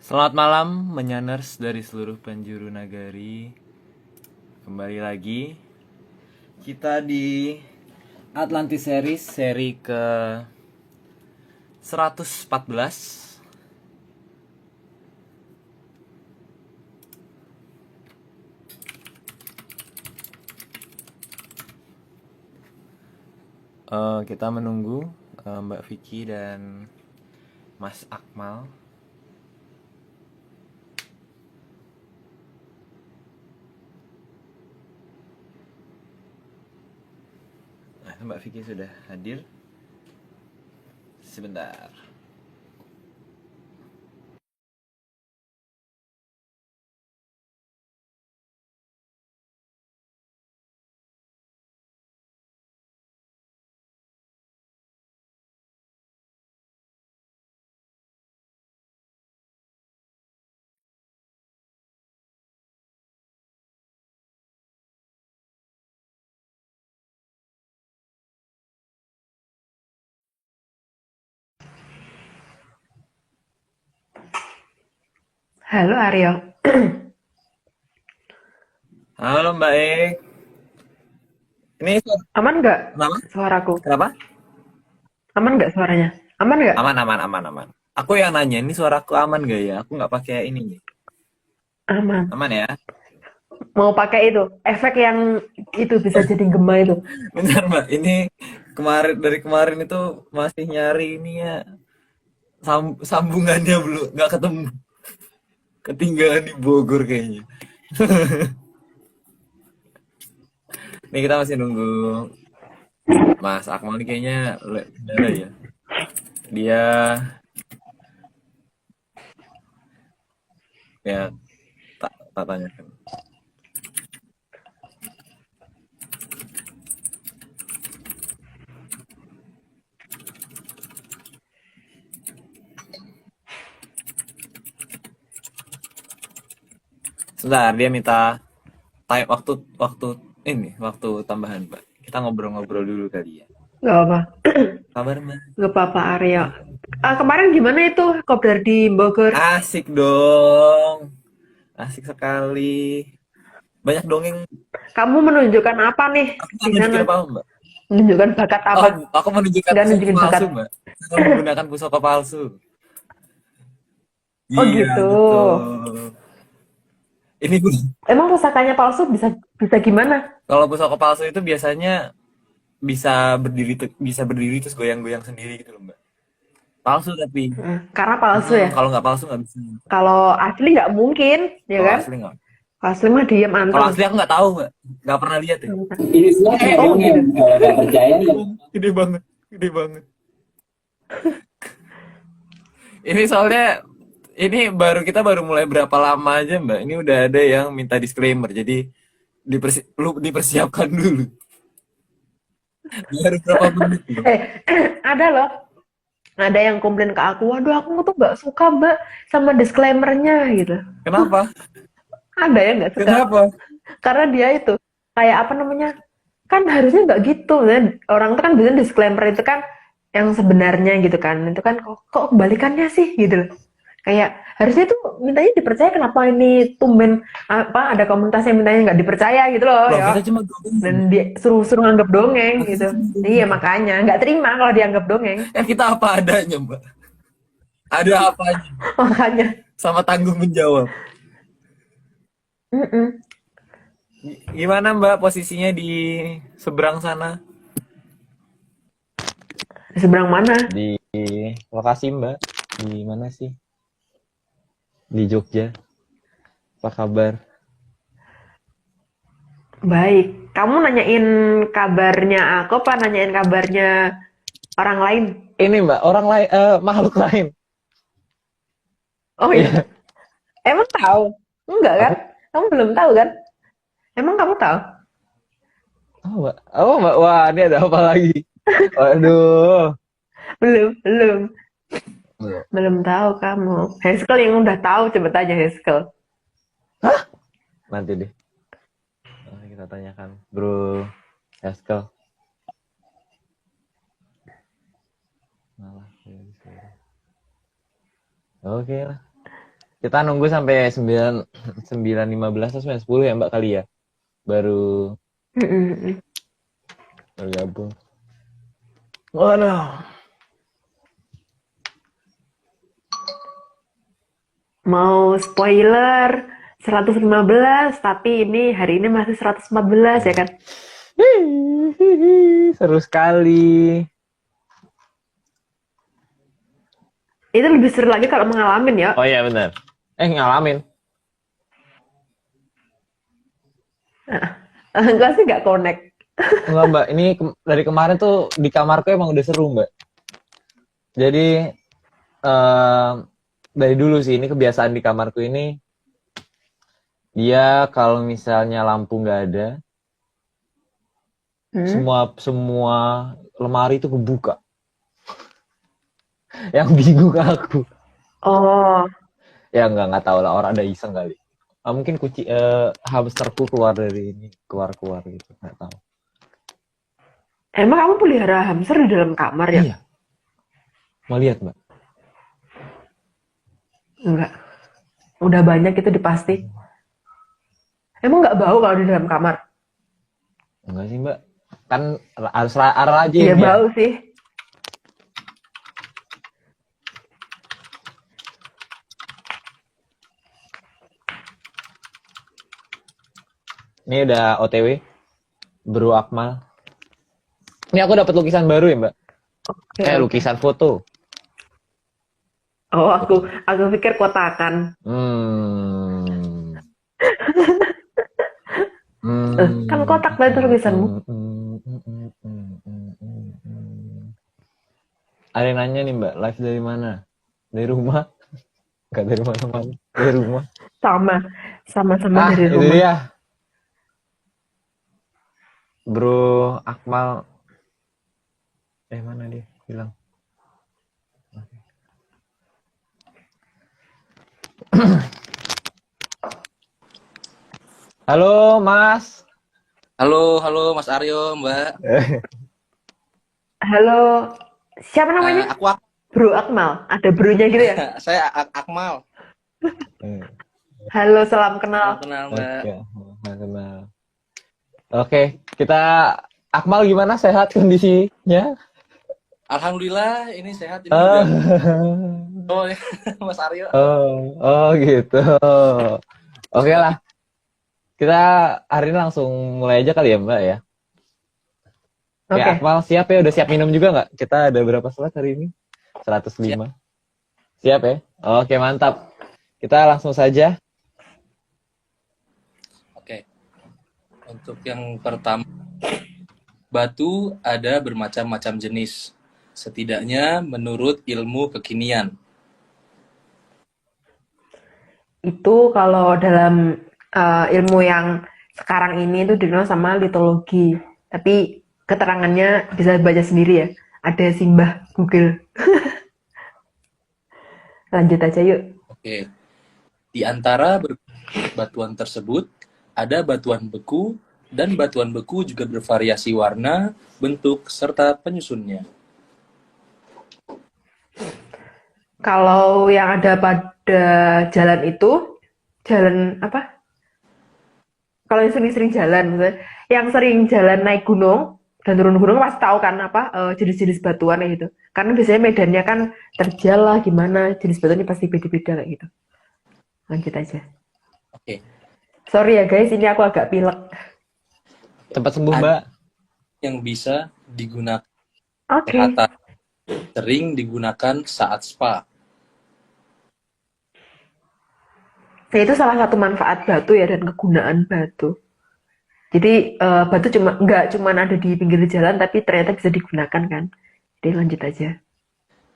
Selamat malam menyaners dari seluruh penjuru nagari. Kembali lagi kita di Atlantis Series seri ke 114. Kita menunggu Mbak Vicky dan Mas Akmal. Nah, Mbak Vicky sudah hadir. Sebentar. Halo Aryo, Halo Mbak E. Ini aman nggak kenapa? suaraku? Kenapa? Aman nggak suaranya? Aman nggak? Aman, aman, aman, aman. Aku yang nanya, ini suaraku aman gak ya? Aku nggak pakai ini nih. Aman. Aman ya? Mau pakai itu, efek yang itu bisa jadi gema itu. Benar Mbak, ini dari kemarin itu masih nyari ini ya, sambungannya belum nggak ketemu, ketinggalan di Bogor kayaknya. Nih kita masih nunggu Mas Akmal nih kayaknya udah ada ya. Dia ya tak tanyakan. Sebentar dia minta time waktu waktu waktu tambahan Pak. Kita ngobrol-ngobrol dulu kali ya. Nggak apa, Kabar Mbak? nggak apa-apa Aryo. Kemarin gimana itu kopdar di Bogor? Asik dong. Asik sekali. Banyak dongeng. Kamu menunjukkan apa nih Aku nggak di nunjukin sana? apa Mbak. Menunjukkan bakat Oh, apa? aku menunjukkan Nggak pusaka nunjukin palsu, bakat. Mbak. Saya menggunakan pusaka palsu. Oh Iya, gitu. betul. Ini Emang pusakanya palsu bisa bisa gimana? kalau pusaka palsu itu biasanya bisa berdiri terus goyang-goyang sendiri gitu loh, Mbak. Palsu tapi. Karena palsu ya. Kalau nggak palsu nggak bisa. Kalau asli nggak mungkin, ya Kalau kan? asli nggak. Kalau asli mah diem Kalau anteng. asli aku nggak tahu, Mbak. Nggak pernah lihat ya. Ini semua kayak Oh dongeng. gitu. Kalau nggak percaya, Gede banget, gede banget, gede banget. Ini soalnya kita baru mulai berapa lama aja, Mbak. Ini udah ada yang minta disclaimer. Jadi lu dipersiapkan dulu. Baru berapa menit loh. Eh, ada loh. Ada yang komplain ke aku, waduh aku tuh gak suka mbak sama disclaimernya gitu. Kenapa? Ada yang gak suka. Kenapa? Karena dia itu, kayak apa namanya, kan harusnya gak gitu. Orang tuh kan biasanya disclaimer itu kan yang sebenarnya gitu kan. Itu kan kok kebalikannya sih gitu loh. Kayak harusnya tuh mintanya dipercaya, kenapa ini tumben apa ada komunitas yang mintanya nggak dipercaya gitu loh Loh, kita ya. cuma dongeng, Dan Mbak. dia suruh nganggap dongeng Loh, kita gitu. cuma Iya dongeng. makanya nggak terima kalau dianggap dongeng. Ya kita apa adanya, Mbak. Ada apanya. Makanya. Sama tanggung menjawab. Mm-mm. Gimana, Mbak, posisinya di seberang sana? Di seberang mana? Di lokasi Mbak, di mana sih? Di Jogja. Apa kabar? Baik. Kamu nanyain kabarnya aku apa nanyain kabarnya orang lain? Ini Mbak, orang lain, makhluk lain. Oh iya. Iya, Emang tahu? Enggak kan? aku Kamu belum tahu kan? Emang kamu tahu? tahu Mbak. Oh Mbak, wah ini ada apa lagi? Waduh. Belum, belum. Belum. Belum tahu kamu. Heskel yang udah tahu coba tanya Heskel. Nanti deh. Kita tanyakan, Bro Haskell. Malah. Oke lah. Kita nunggu sampai 9.15 atau 9.10 ya Mbak kali ya. Baru Mm-mm. bergabung. Waduh. Mau spoiler 115, tapi hari ini masih 114 ya kan? Seru sekali. Itu lebih seru lagi kalau mengalamin ya. Oh iya benar. Ngalamin. Enggak sih, nggak connect. Enggak Mbak, ini dari kemarin tuh di kamarku emang udah seru Mbak. Jadi dari dulu sih ini kebiasaan di kamarku ini, dia kalau misalnya lampu nggak ada, semua lemari itu kebuka. Yang bingung aku. Oh, Ya nggak tahu lah, orang ada iseng kali. Mungkin hamsterku keluar dari ini, keluar gitu, nggak tahu. emang kamu pelihara hamster di dalam kamar ya? Iya. Mau lihat Mbak? Enggak. Udah banyak itu dipasti. Emang nggak bau kalau di dalam kamar? Enggak sih Mbak. Kan harus rajin Iya ya. bau sih. Ini udah OTW, Bro Akmal. Ini aku dapat lukisan baru ya Mbak. Oke. Lukisan foto. Oh, aku pikir kotakan. Kan kotak banget tulisanmu. Ada yang nanya nih Mbak, live dari mana? Dari rumah? Enggak dari mana-mana. Dari rumah. Sama dari Itu rumah. dia. Bro Akmal. Mana dia? Bilang. Halo, Mas. Halo Mas Aryo, Mbak. Halo, siapa namanya? Aku Bro Akmal. Ada bronya gitu ya? saya Akmal. Halo, salam kenal. Kenal Mbak. Kenal. Oke, kita Akmal gimana, sehat kondisinya? Alhamdulillah ini sehat ini juga. Oh ya, Mas Aryo. Oh gitu. Oke lah. Kita hari ini langsung mulai aja kali ya Mbak ya. Oke. Akmal siap ya? Udah siap minum juga nggak? Kita ada berapa slot hari ini? 105. Siap ya? Oke, mantap. Kita langsung saja. Oke. Untuk yang pertama, batu ada bermacam-macam jenis. Setidaknya menurut ilmu kekinian. Itu kalau dalam ilmu yang sekarang ini itu dikenal sama litologi. Tapi keterangannya bisa baca sendiri ya. Ada simbah Google. Lanjut aja yuk. Oke. Di antara batuan tersebut, ada batuan beku, dan batuan beku juga bervariasi warna, bentuk, serta penyusunnya. Kalau yang ada pada jalan itu, jalan apa? Kalau yang sering-sering jalan, misalnya, yang sering jalan naik gunung dan turun gunung pasti tahu kan apa jenis-jenis batuan kayak gitu. Karena biasanya medannya kan terjal lah gimana, jenis batuannya pasti beda-beda kayak gitu. Lanjut aja. Oke. Sorry ya guys, ini aku agak pilek. Cepat sembuh Mbak. Yang bisa digunakan Oke. sering digunakan saat spa. Nah, itu salah satu manfaat batu ya dan kegunaan batu. Jadi batu nggak cuma ada di pinggir jalan, tapi ternyata bisa digunakan kan. Jadi lanjut aja.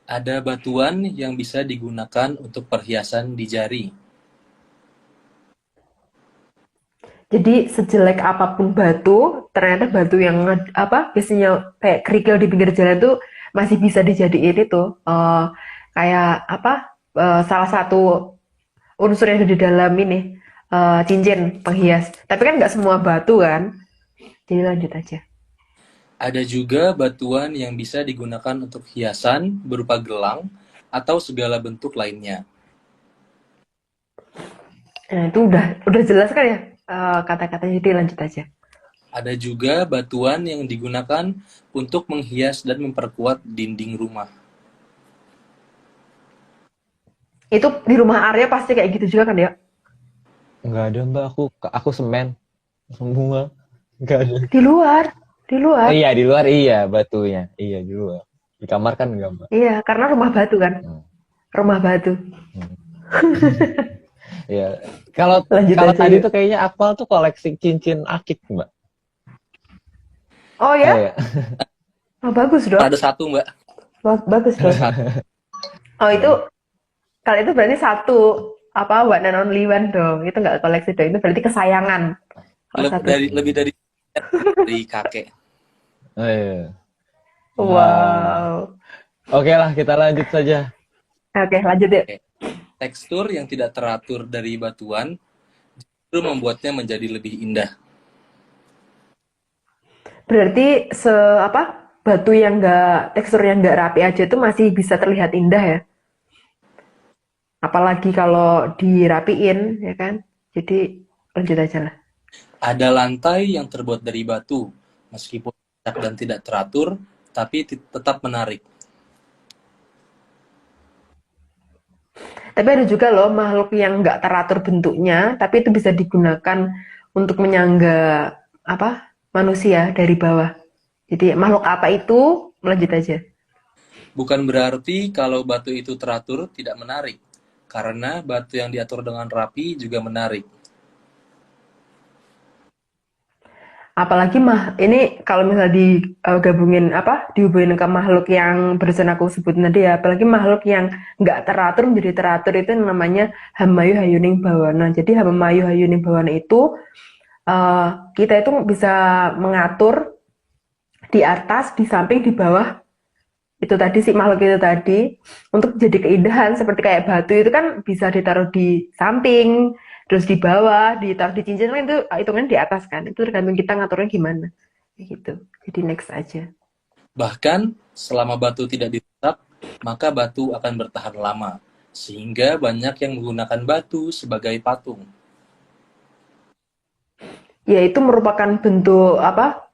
Ada batuan yang bisa digunakan untuk perhiasan di jari. Jadi sejelek apapun batu, ternyata batu yang biasanya kayak kerikil di pinggir jalan tuh masih bisa dijadiin itu kayak salah satu unsur yang ada di dalam ini cincin penghias. Tapi kan nggak semua batu kan. Jadi lanjut aja. Ada juga batuan yang bisa digunakan untuk hiasan berupa gelang atau segala bentuk lainnya. Nah, itu udah jelas kan ya kata-katanya, jadi lanjut aja. Ada juga batuan yang digunakan untuk menghias dan memperkuat dinding rumah. Itu di rumah Arya pasti kayak gitu juga kan ya? Nggak ada mbak, aku semen semua. Nggak ada. Di luar, di luar. Iya di luar iya batunya, iya di luar. Di kamar kan enggak mbak. Iya, karena rumah batu kan. Hmm. Rumah batu. Hmm. Iya. Kalau Lanjut kalau aja tadi yuk. tuh kayaknya Akmal tuh koleksi cincin akik mbak. Oh Oh ya? ya. Oh, bagus dong. Ada satu, Mbak. Bagus dong. Oh itu, kalau itu berarti satu apa one and only one dong. Itu nggak koleksi dong. Itu berarti kesayangan. Kalau satu. Lebih dari kakek. Oh, iya. Wow. Oke lah kita lanjut saja. Oke, lanjut yuk. Tekstur yang tidak teratur dari batuan justru membuatnya menjadi lebih indah. Berarti batu yang nggak tekstur yang nggak rapi aja itu masih bisa terlihat indah ya. Apalagi kalau dirapiin ya kan. Jadi lanjut aja lah. Ada lantai yang terbuat dari batu, meskipun acak dan tidak teratur, tapi tetap menarik. Tapi ada juga loh makhluk yang nggak teratur bentuknya, tapi itu bisa digunakan untuk menyangga manusia dari bawah. Jadi makhluk apa itu? Lanjut aja. Bukan berarti kalau batu itu teratur tidak menarik, karena batu yang diatur dengan rapi juga menarik. Apalagi ini kalau misalnya digabungin dihubungin ke makhluk yang barusan aku sebutin tadi ya, apalagi makhluk yang nggak teratur menjadi teratur itu namanya Hamayu Hayuning Bawana. Jadi Hamayu Hayuning Bawana itu kita itu bisa mengatur di atas, di samping, di bawah itu tadi si makhluk itu tadi untuk jadi keindahan seperti kayak batu itu kan bisa ditaruh di samping, terus di bawah, ditaruh di cincin kan itu hitungan di atas kan. Itu tergantung kita ngaturnya gimana. Gitu. Jadi next aja. Bahkan selama batu tidak dirusak, maka batu akan bertahan lama, sehingga banyak yang menggunakan batu sebagai patung. Ya itu merupakan bentuk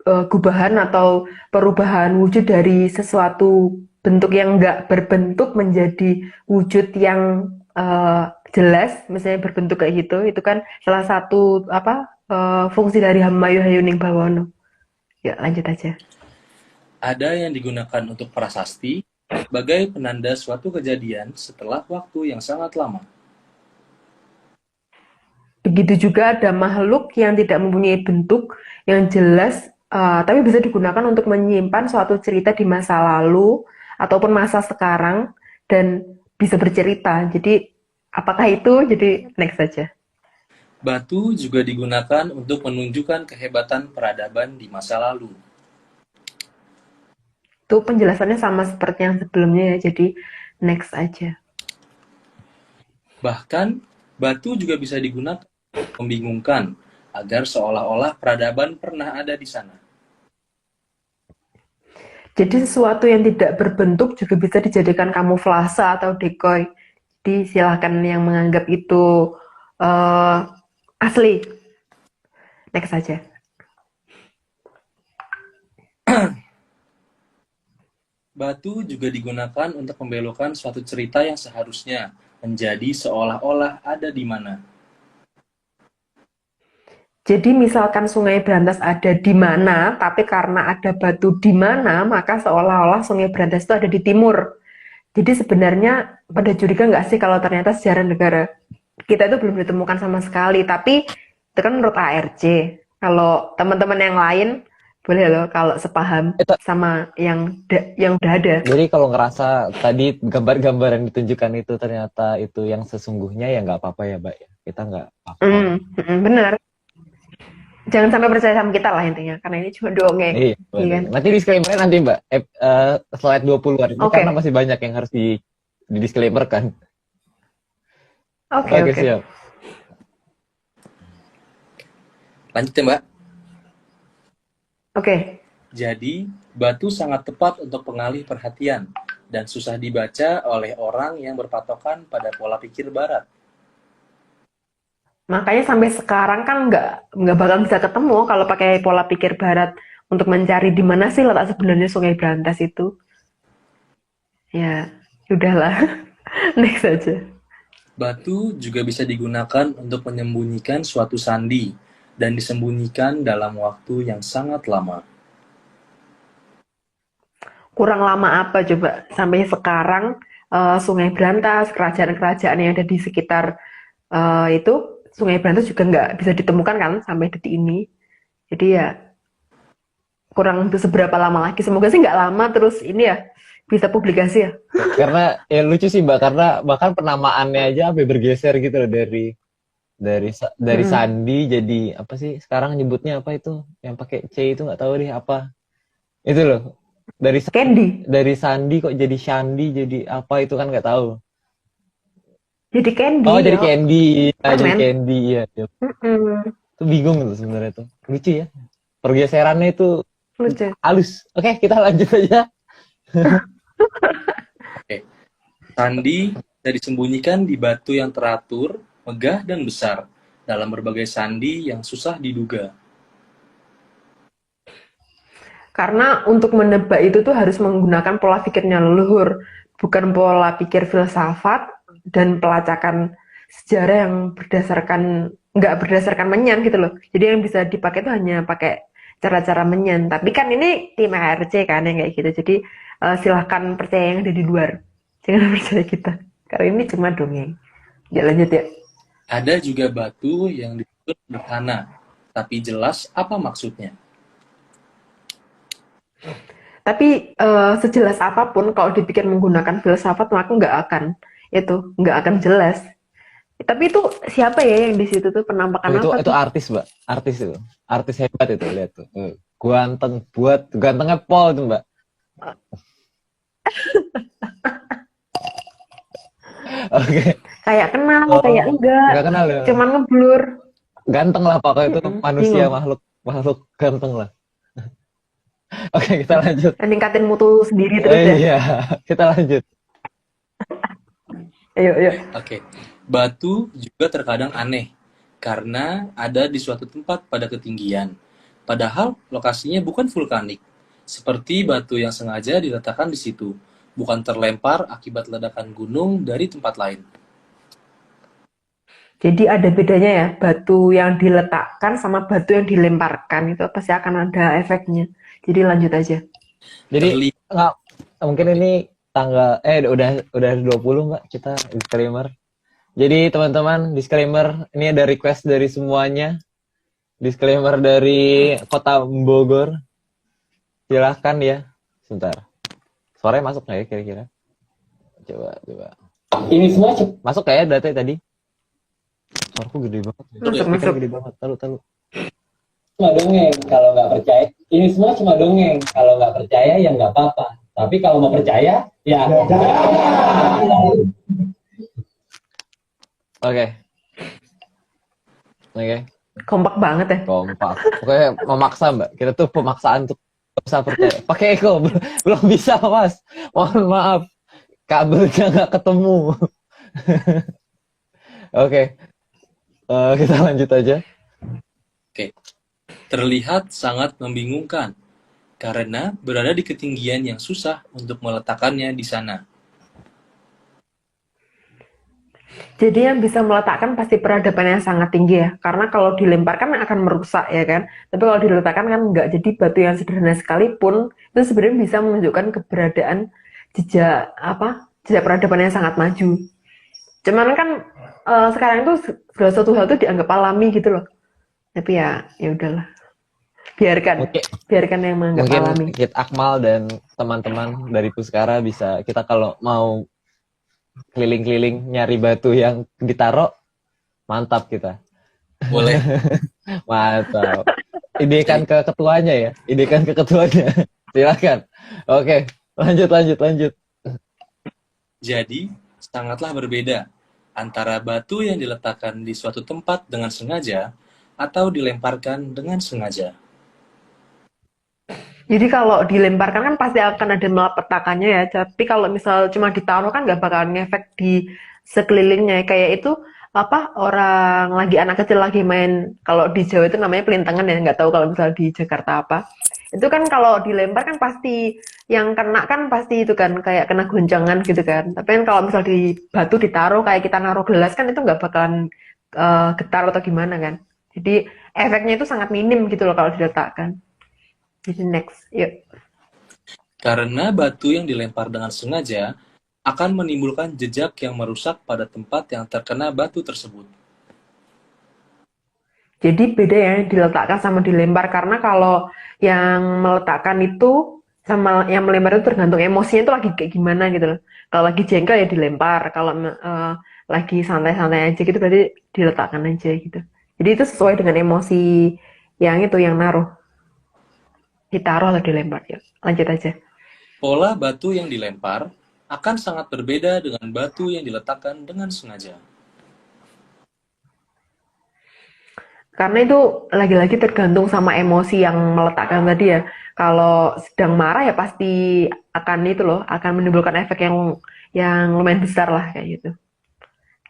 gubahan atau perubahan wujud dari sesuatu bentuk yang enggak berbentuk menjadi wujud yang jelas, misalnya berbentuk kayak gitu. Itu kan salah satu fungsi dari Hamayu Hayuning Bawono. Ya, lanjut aja. Ada yang digunakan untuk prasasti sebagai penanda suatu kejadian setelah waktu yang sangat lama. Begitu juga ada makhluk yang tidak mempunyai bentuk yang jelas, tapi bisa digunakan untuk menyimpan suatu cerita di masa lalu ataupun masa sekarang dan bisa bercerita. Jadi apakah itu? Jadi next saja. Batu juga digunakan untuk menunjukkan kehebatan peradaban di masa lalu. Itu penjelasannya sama seperti yang sebelumnya ya. Jadi next aja. Bahkan batu juga bisa digunakan untuk membingungkan agar seolah-olah peradaban pernah ada di sana. Jadi sesuatu yang tidak berbentuk juga bisa dijadikan kamuflase atau decoy. Jadi silakan yang menganggap itu asli. Next saja. Batu juga digunakan untuk membelokkan suatu cerita yang seharusnya menjadi seolah-olah ada di mana. Jadi misalkan Sungai Brantas ada di mana, tapi karena ada batu di mana, maka seolah-olah Sungai Brantas itu ada di timur. Jadi sebenarnya pada curiga nggak sih kalau ternyata sejarah negara kita itu belum ditemukan sama sekali, tapi itu kan menurut ARC. Kalau teman-teman yang lain boleh loh kalau sepaham sama yang udah ada. Jadi kalau ngerasa tadi gambar-gambar yang ditunjukkan itu ternyata itu yang sesungguhnya ya nggak apa-apa ya, Mbak. Kita nggak apa-apa. Benar. Jangan sampai percaya sama kita lah intinya, karena ini cuma dongeng. Iya, kan? Nanti disclaimer nanti Mbak, slide 20-an itu karena masih banyak yang harus di disclaimer kan. Oke. Siap. Lanjut ya Mbak. Oke. Jadi, batu sangat tepat untuk pengalih perhatian dan susah dibaca oleh orang yang berpatokan pada pola pikir barat. Makanya sampai sekarang kan nggak bakal bisa ketemu kalau pakai pola pikir barat untuk mencari di mana sih letak sebenarnya Sungai Brantas itu. Ya, udahlah. Next aja. Batu juga bisa digunakan untuk menyembunyikan suatu sandi dan disembunyikan dalam waktu yang sangat lama. Kurang lama apa coba sampai sekarang Sungai Brantas, kerajaan-kerajaan yang ada di sekitar itu Sungai Brantas juga nggak bisa ditemukan kan sampai detik ini. Jadi ya kurang seberapa lama lagi. Semoga sih nggak lama terus ini ya bisa publikasi ya. Karena ya lucu sih Mbak, karena bahkan penamaannya aja sampai bergeser gitu loh dari Mm-mm. Sandi jadi apa sih sekarang nyebutnya apa itu yang pakai C itu nggak tahu deh apa itu loh Candy. dari Sandi kok jadi Shandi jadi apa itu kan nggak tahu. Jadi Candy Oh jadi ya. Candy, ya, jadi Permen. Candy ya. Mm-mm. Itu bingung tuh sebenarnya tuh lucu ya pergeserannya itu Lucu. halus. Oke kita lanjut aja. Oke. Sandi bisa disembunyikan di batu yang teratur, megah, dan besar dalam berbagai sandi yang susah diduga. Karena untuk menebak itu tuh harus menggunakan pola pikirnya leluhur, bukan pola pikir filsafat dan pelacakan sejarah yang nggak berdasarkan menyan gitu loh. Jadi yang bisa dipakai itu hanya pakai cara-cara menyan. Tapi kan ini tim ARC kan yang kayak gitu. Jadi silahkan percaya yang ada di luar. Jangan percaya kita. Karena ini cuma dongeng. Ya lanjut ya. Ada juga batu yang disebut sederhana, tapi jelas apa maksudnya. Tapi sejelas apapun kalau dipikir menggunakan filsafat maka nggak akan jelas. Tapi itu siapa ya yang di situ tuh penampakan apa Itu tuh? artis Mbak, artis itu, artis hebat itu lihat tuh. Gantengnya Pol itu Mbak. Oke. Kayak kenal, Oh, kayak enggak, nggak kenal ya. cuman ngeblur. Ganteng lah pokoknya itu manusia Bingung. makhluk ganteng lah. Oke kita lanjut. Ningkatin mutu sendiri terus ya. Iya kita lanjut. Ayo, ayo. Oke. Batu juga terkadang aneh, karena ada di suatu tempat pada ketinggian. Padahal lokasinya bukan vulkanik, seperti batu yang sengaja diletakkan di situ, bukan terlempar akibat ledakan gunung dari tempat lain. Jadi ada bedanya ya, batu yang diletakkan sama batu yang dilemparkan itu pasti akan ada efeknya. Jadi lanjut aja. Jadi Terlihat nggak mungkin ini tanggal udah 20 Mbak kita disclaimer. Jadi teman-teman disclaimer ini ada request dari semuanya. Disclaimer dari Kota Bogor. Silahkan ya. Sebentar. Suaranya masuk nggak ya kira-kira? Coba. Ini semua masuk kayak data tadi. Suaraku gede banget. Masuk. Gede banget. Tahu. Cuma dongeng kalau nggak percaya. Ini semua cuma dongeng. Kalau nggak percaya ya nggak apa-apa. Tapi kalau mau percaya ya. Oke. Kompak banget ya. Kompak. Pokoknya memaksa Mbak. Kita tuh pemaksaan untuk bisa percaya. Pakai Eko belum bisa Mas. Mohon maaf. Kabelnya nggak ketemu. Oke. Kita lanjut aja. terlihat sangat membingungkan, karena berada di ketinggian yang susah untuk meletakkannya di sana. Jadi yang bisa meletakkan pasti peradaban yang sangat tinggi ya. Karena kalau dilemparkan akan merusak ya kan. Tapi kalau diletakkan kan enggak. Jadi batu yang sederhana sekalipun itu sebenarnya bisa menunjukkan keberadaan jejak peradaban yang sangat maju. Cuman kan sekarang itu segala sesuatu hal itu dianggap alami gitu loh. Tapi ya udahlah. Biarkan yang menganggap Mungkin alami. Kit Akmal dan teman-teman dari Puskara bisa kita kalau mau keliling-keliling nyari batu yang ditaruh, mantap kita. Boleh. Mantap. Idekan ke ketuanya ya. Silakan. Oke, lanjut. Jadi, sangatlah berbeda antara batu yang diletakkan di suatu tempat dengan sengaja atau dilemparkan dengan sengaja. Jadi kalau dilemparkan kan pasti akan ada malapetakannya ya. Tapi kalau misal cuma ditaruh kan nggak bakal ngefek di sekelilingnya. Kayak itu apa orang lagi anak kecil lagi main, kalau di Jawa itu namanya pelintengan ya, nggak tahu kalau misalnya di Jakarta apa. Itu kan kalau dilempar kan pasti yang kena kan pasti itu kan kayak kena goncangan gitu kan. Tapi kan kalau misal di batu ditaruh kayak kita naruh gelas kan itu nggak bakalan getar atau gimana kan. Jadi efeknya itu sangat minim gitu loh kalau diletakkan. Jadi next, yuk. Karena batu yang dilempar dengan sengaja akan menimbulkan jejak yang merusak pada tempat yang terkena batu tersebut. Jadi beda ya diletakkan sama dilempar karena kalau yang meletakkan itu sama yang melempar itu tergantung emosinya itu lagi kayak gimana gitu loh. Kalau lagi jengkel ya dilempar, kalau lagi santai-santai aja gitu berarti diletakkan aja gitu. Jadi itu sesuai dengan emosi yang itu yang naruh, ditaruh atau dilempar ya. Lanjut aja. Pola batu yang dilempar akan sangat berbeda dengan batu yang diletakkan dengan sengaja. Karena itu lagi-lagi tergantung sama emosi yang meletakkan tadi ya. Kalau sedang marah ya pasti akan itu loh, akan menimbulkan efek yang lumayan besar lah kayak gitu.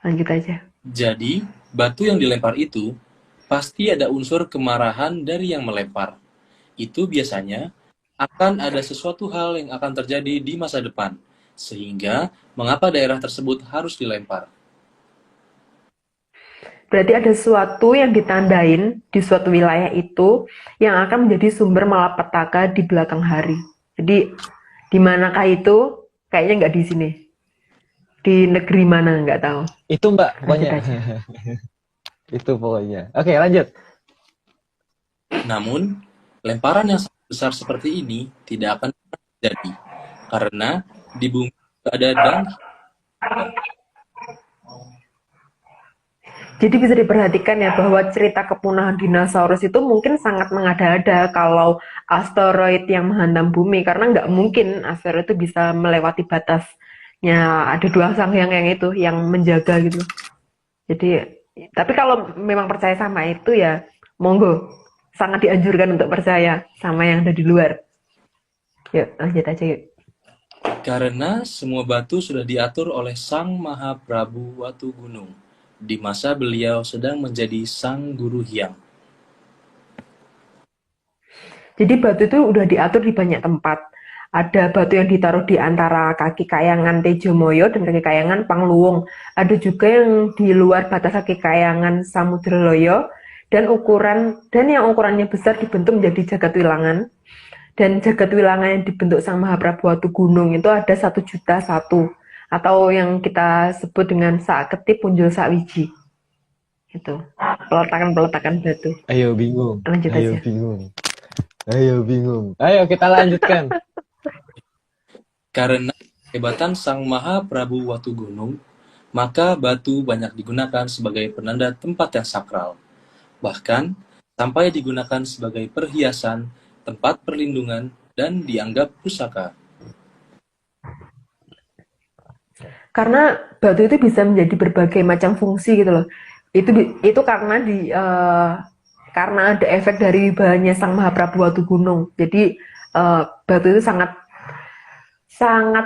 Lanjut aja. Jadi, batu yang dilempar itu pasti ada unsur kemarahan dari yang melempar. Itu biasanya akan ada sesuatu hal yang akan terjadi di masa depan, sehingga mengapa daerah tersebut harus dilempar. Berarti ada sesuatu yang ditandain di suatu wilayah itu yang akan menjadi sumber malapetaka di belakang hari. Jadi di manakah itu? Kayaknya nggak di sini. Di negeri mana nggak tahu. Itu Mbak, pokoknya. Lanjut aja. Itu pokoknya. Oke, lanjut. Namun, lemparan yang sangat besar seperti ini tidak akan pernah terjadi, karena di bumi ada dangkal. Jadi bisa diperhatikan ya bahwa cerita kepunahan dinosaurus itu mungkin sangat mengada-ada kalau asteroid yang menghantam bumi karena nggak mungkin asteroid itu bisa melewati batasnya. Ada dua sangyang yang itu yang menjaga gitu. Jadi tapi kalau memang percaya sama itu ya monggo, sangat dianjurkan untuk percaya sama yang ada di luar. Yuk lanjut aja yuk. Karena semua batu sudah diatur oleh Sang Maha Prabu Watu Gunung di masa beliau sedang menjadi Sang Guru Hyang. Jadi batu itu udah diatur di banyak tempat. Ada batu yang ditaruh di antara kaki kayangan Tejomoyo dan kaki kayangan Pangluwung. Ada juga yang di luar batas kaki kayangan Samudraloyo dan yang ukurannya besar dibentuk menjadi jagat wilangan. Dan jagat wilangan yang dibentuk Sang Mahaprabu Watu Gunung itu ada 1.000.001 atau yang kita sebut dengan sak ketip punjul sak wiji. Itu peletakan batu. Ayo bingung. Lanjut Ayo aja. bingung. Ayo bingung. Ayo kita lanjutkan. Karena kehebatan Sang Maha Prabu Watu Gunung, maka batu banyak digunakan sebagai penanda tempat yang sakral. Bahkan sampai digunakan sebagai perhiasan, tempat perlindungan, dan dianggap pusaka. Karena batu itu bisa menjadi berbagai macam fungsi gitu loh. Itu karena karena ada efek dari bahannya Sang Mahaprabu Watu Gunung. Jadi batu itu sangat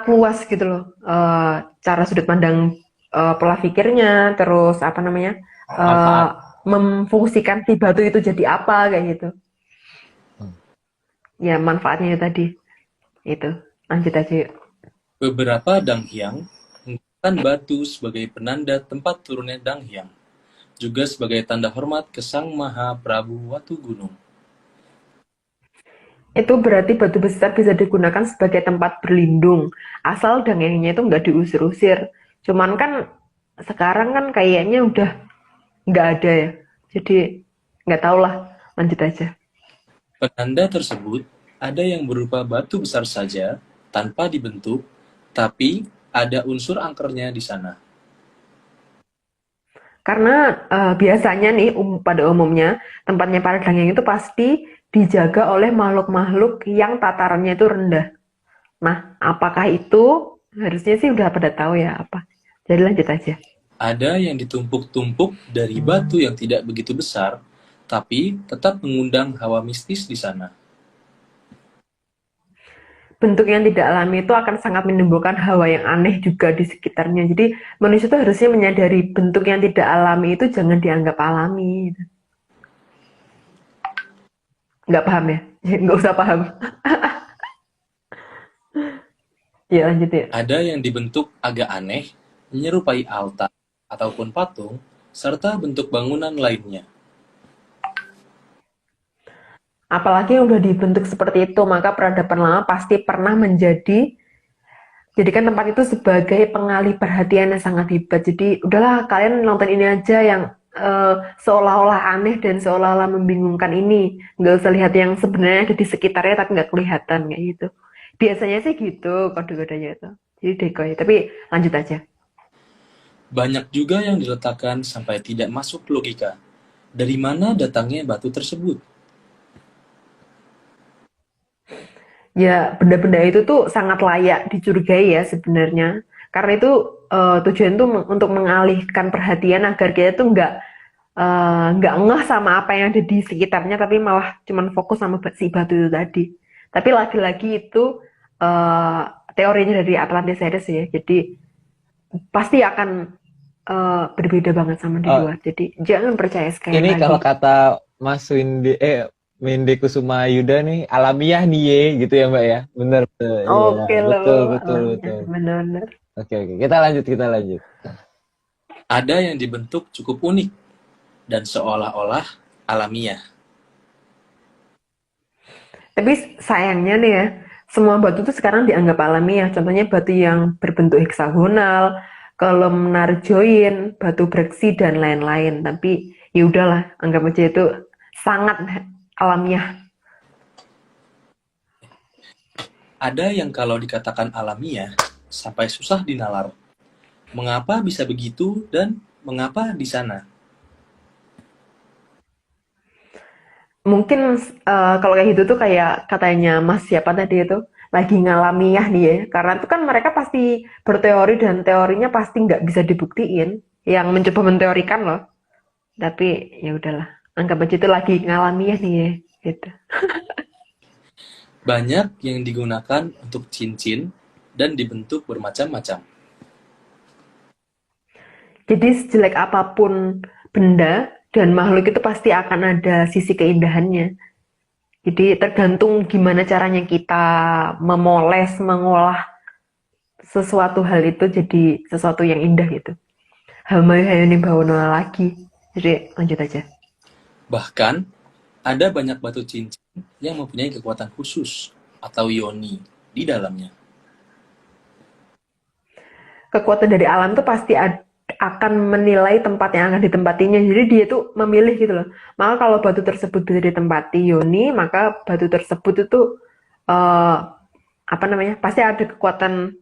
luas gitu loh. Cara sudut pandang pola pikirnya, terus apa namanya? Memfungsikan si batu itu jadi apa kayak gitu. Ya manfaatnya itu tadi. Itu. Lanjut aja yuk. Beberapa danghyang menggunakan batu sebagai penanda tempat turunnya danghyang, juga sebagai tanda hormat ke Sang Maha Prabu Watu Gunung. Itu berarti batu besar bisa digunakan sebagai tempat berlindung, asal dangengnya itu nggak diusir-usir. Cuman kan sekarang kan kayaknya udah nggak ada ya. Jadi nggak tahu lah, lanjut aja. Penanda tersebut ada yang berupa batu besar saja, tanpa dibentuk, tapi ada unsur angkernya di sana. Karena biasanya nih pada umumnya tempatnya para dangeng itu pasti dijaga oleh makhluk-makhluk yang tatarannya itu rendah. Nah, apakah itu? Harusnya sih udah pada tahu ya apa. Jadi lanjut aja. Ada yang ditumpuk-tumpuk dari batu yang tidak begitu besar, tapi tetap mengundang hawa mistis di sana. bentuk yang tidak alami itu akan sangat menimbulkan hawa yang aneh juga di sekitarnya. Jadi manusia itu harusnya menyadari bentuk yang tidak alami itu jangan dianggap alami. Nggak paham ya? Nggak usah paham. Ya lanjut ya. Ada yang dibentuk agak aneh, menyerupai altar ataupun patung, serta bentuk bangunan lainnya. Apalagi yang udah dibentuk seperti itu, maka peradaban lama pasti pernah jadikan tempat itu sebagai pengalih perhatian yang sangat hebat. Jadi udahlah kalian nonton ini aja yang seolah-olah aneh dan seolah-olah membingungkan ini. Nggak usah lihat yang sebenarnya ada di sekitarnya tapi nggak kelihatan kayak gitu. Biasanya sih gitu kode-kodenya itu. Jadi decoy. Tapi lanjut aja. Banyak juga yang diletakkan sampai tidak masuk logika. Dari mana datangnya batu tersebut? Ya, benda-benda itu tuh sangat layak dicurigai ya sebenarnya. Karena itu tujuan tuh untuk mengalihkan perhatian agar kita tuh nggak ngeh sama apa yang ada di sekitarnya, tapi malah cuman fokus sama si batu itu tadi. Tapi lagi-lagi itu teorinya dari Atlantis series ya. Jadi pasti akan berbeda banget sama di luar. Jadi jangan percaya sekali Ini lagi. kalau kata Mas Windy Kusuma Yuda nih alamiah nih ye, gitu ya Mbak ya. Bener. Oke Iya, loh, betul. benar-benar. Oke. Kita lanjut. Ada yang dibentuk cukup unik dan seolah-olah alamiah. Tapi sayangnya nih ya, semua batu tuh sekarang dianggap alamiah. Contohnya batu yang berbentuk heksagonal, kolomnar join, batu breksi dan lain-lain. Tapi ya udahlah, anggap aja itu sangat alamiah. Ada yang kalau dikatakan alamiah, sampai susah dinalar. Mengapa bisa begitu dan mengapa di sana? Mungkin kalau kayak gitu tuh kayak katanya Mas siapa tadi itu, lagi ngalamiah nih ya. Karena itu kan mereka pasti berteori dan teorinya pasti nggak bisa dibuktiin. Yang mencoba menteorikan loh. Tapi ya udahlah, anggap aja itu lagi ngalamiah nih ya. Gitu. Banyak yang digunakan untuk cincin dan dibentuk bermacam-macam. Jadi sejelek apapun benda dan makhluk itu pasti akan ada sisi keindahannya. Jadi tergantung gimana caranya kita memoles, mengolah sesuatu hal itu jadi sesuatu yang indah gitu. Hamayani bawono lagi. Jadi lanjut aja. Bahkan, ada banyak batu cincin yang mempunyai kekuatan khusus atau yoni di dalamnya. Kekuatan dari alam tuh pasti akan menilai tempat yang akan ditempatinya. Jadi dia tuh memilih gitu loh. Maka kalau batu tersebut bisa ditempati yoni, maka batu tersebut itu pasti ada kekuatan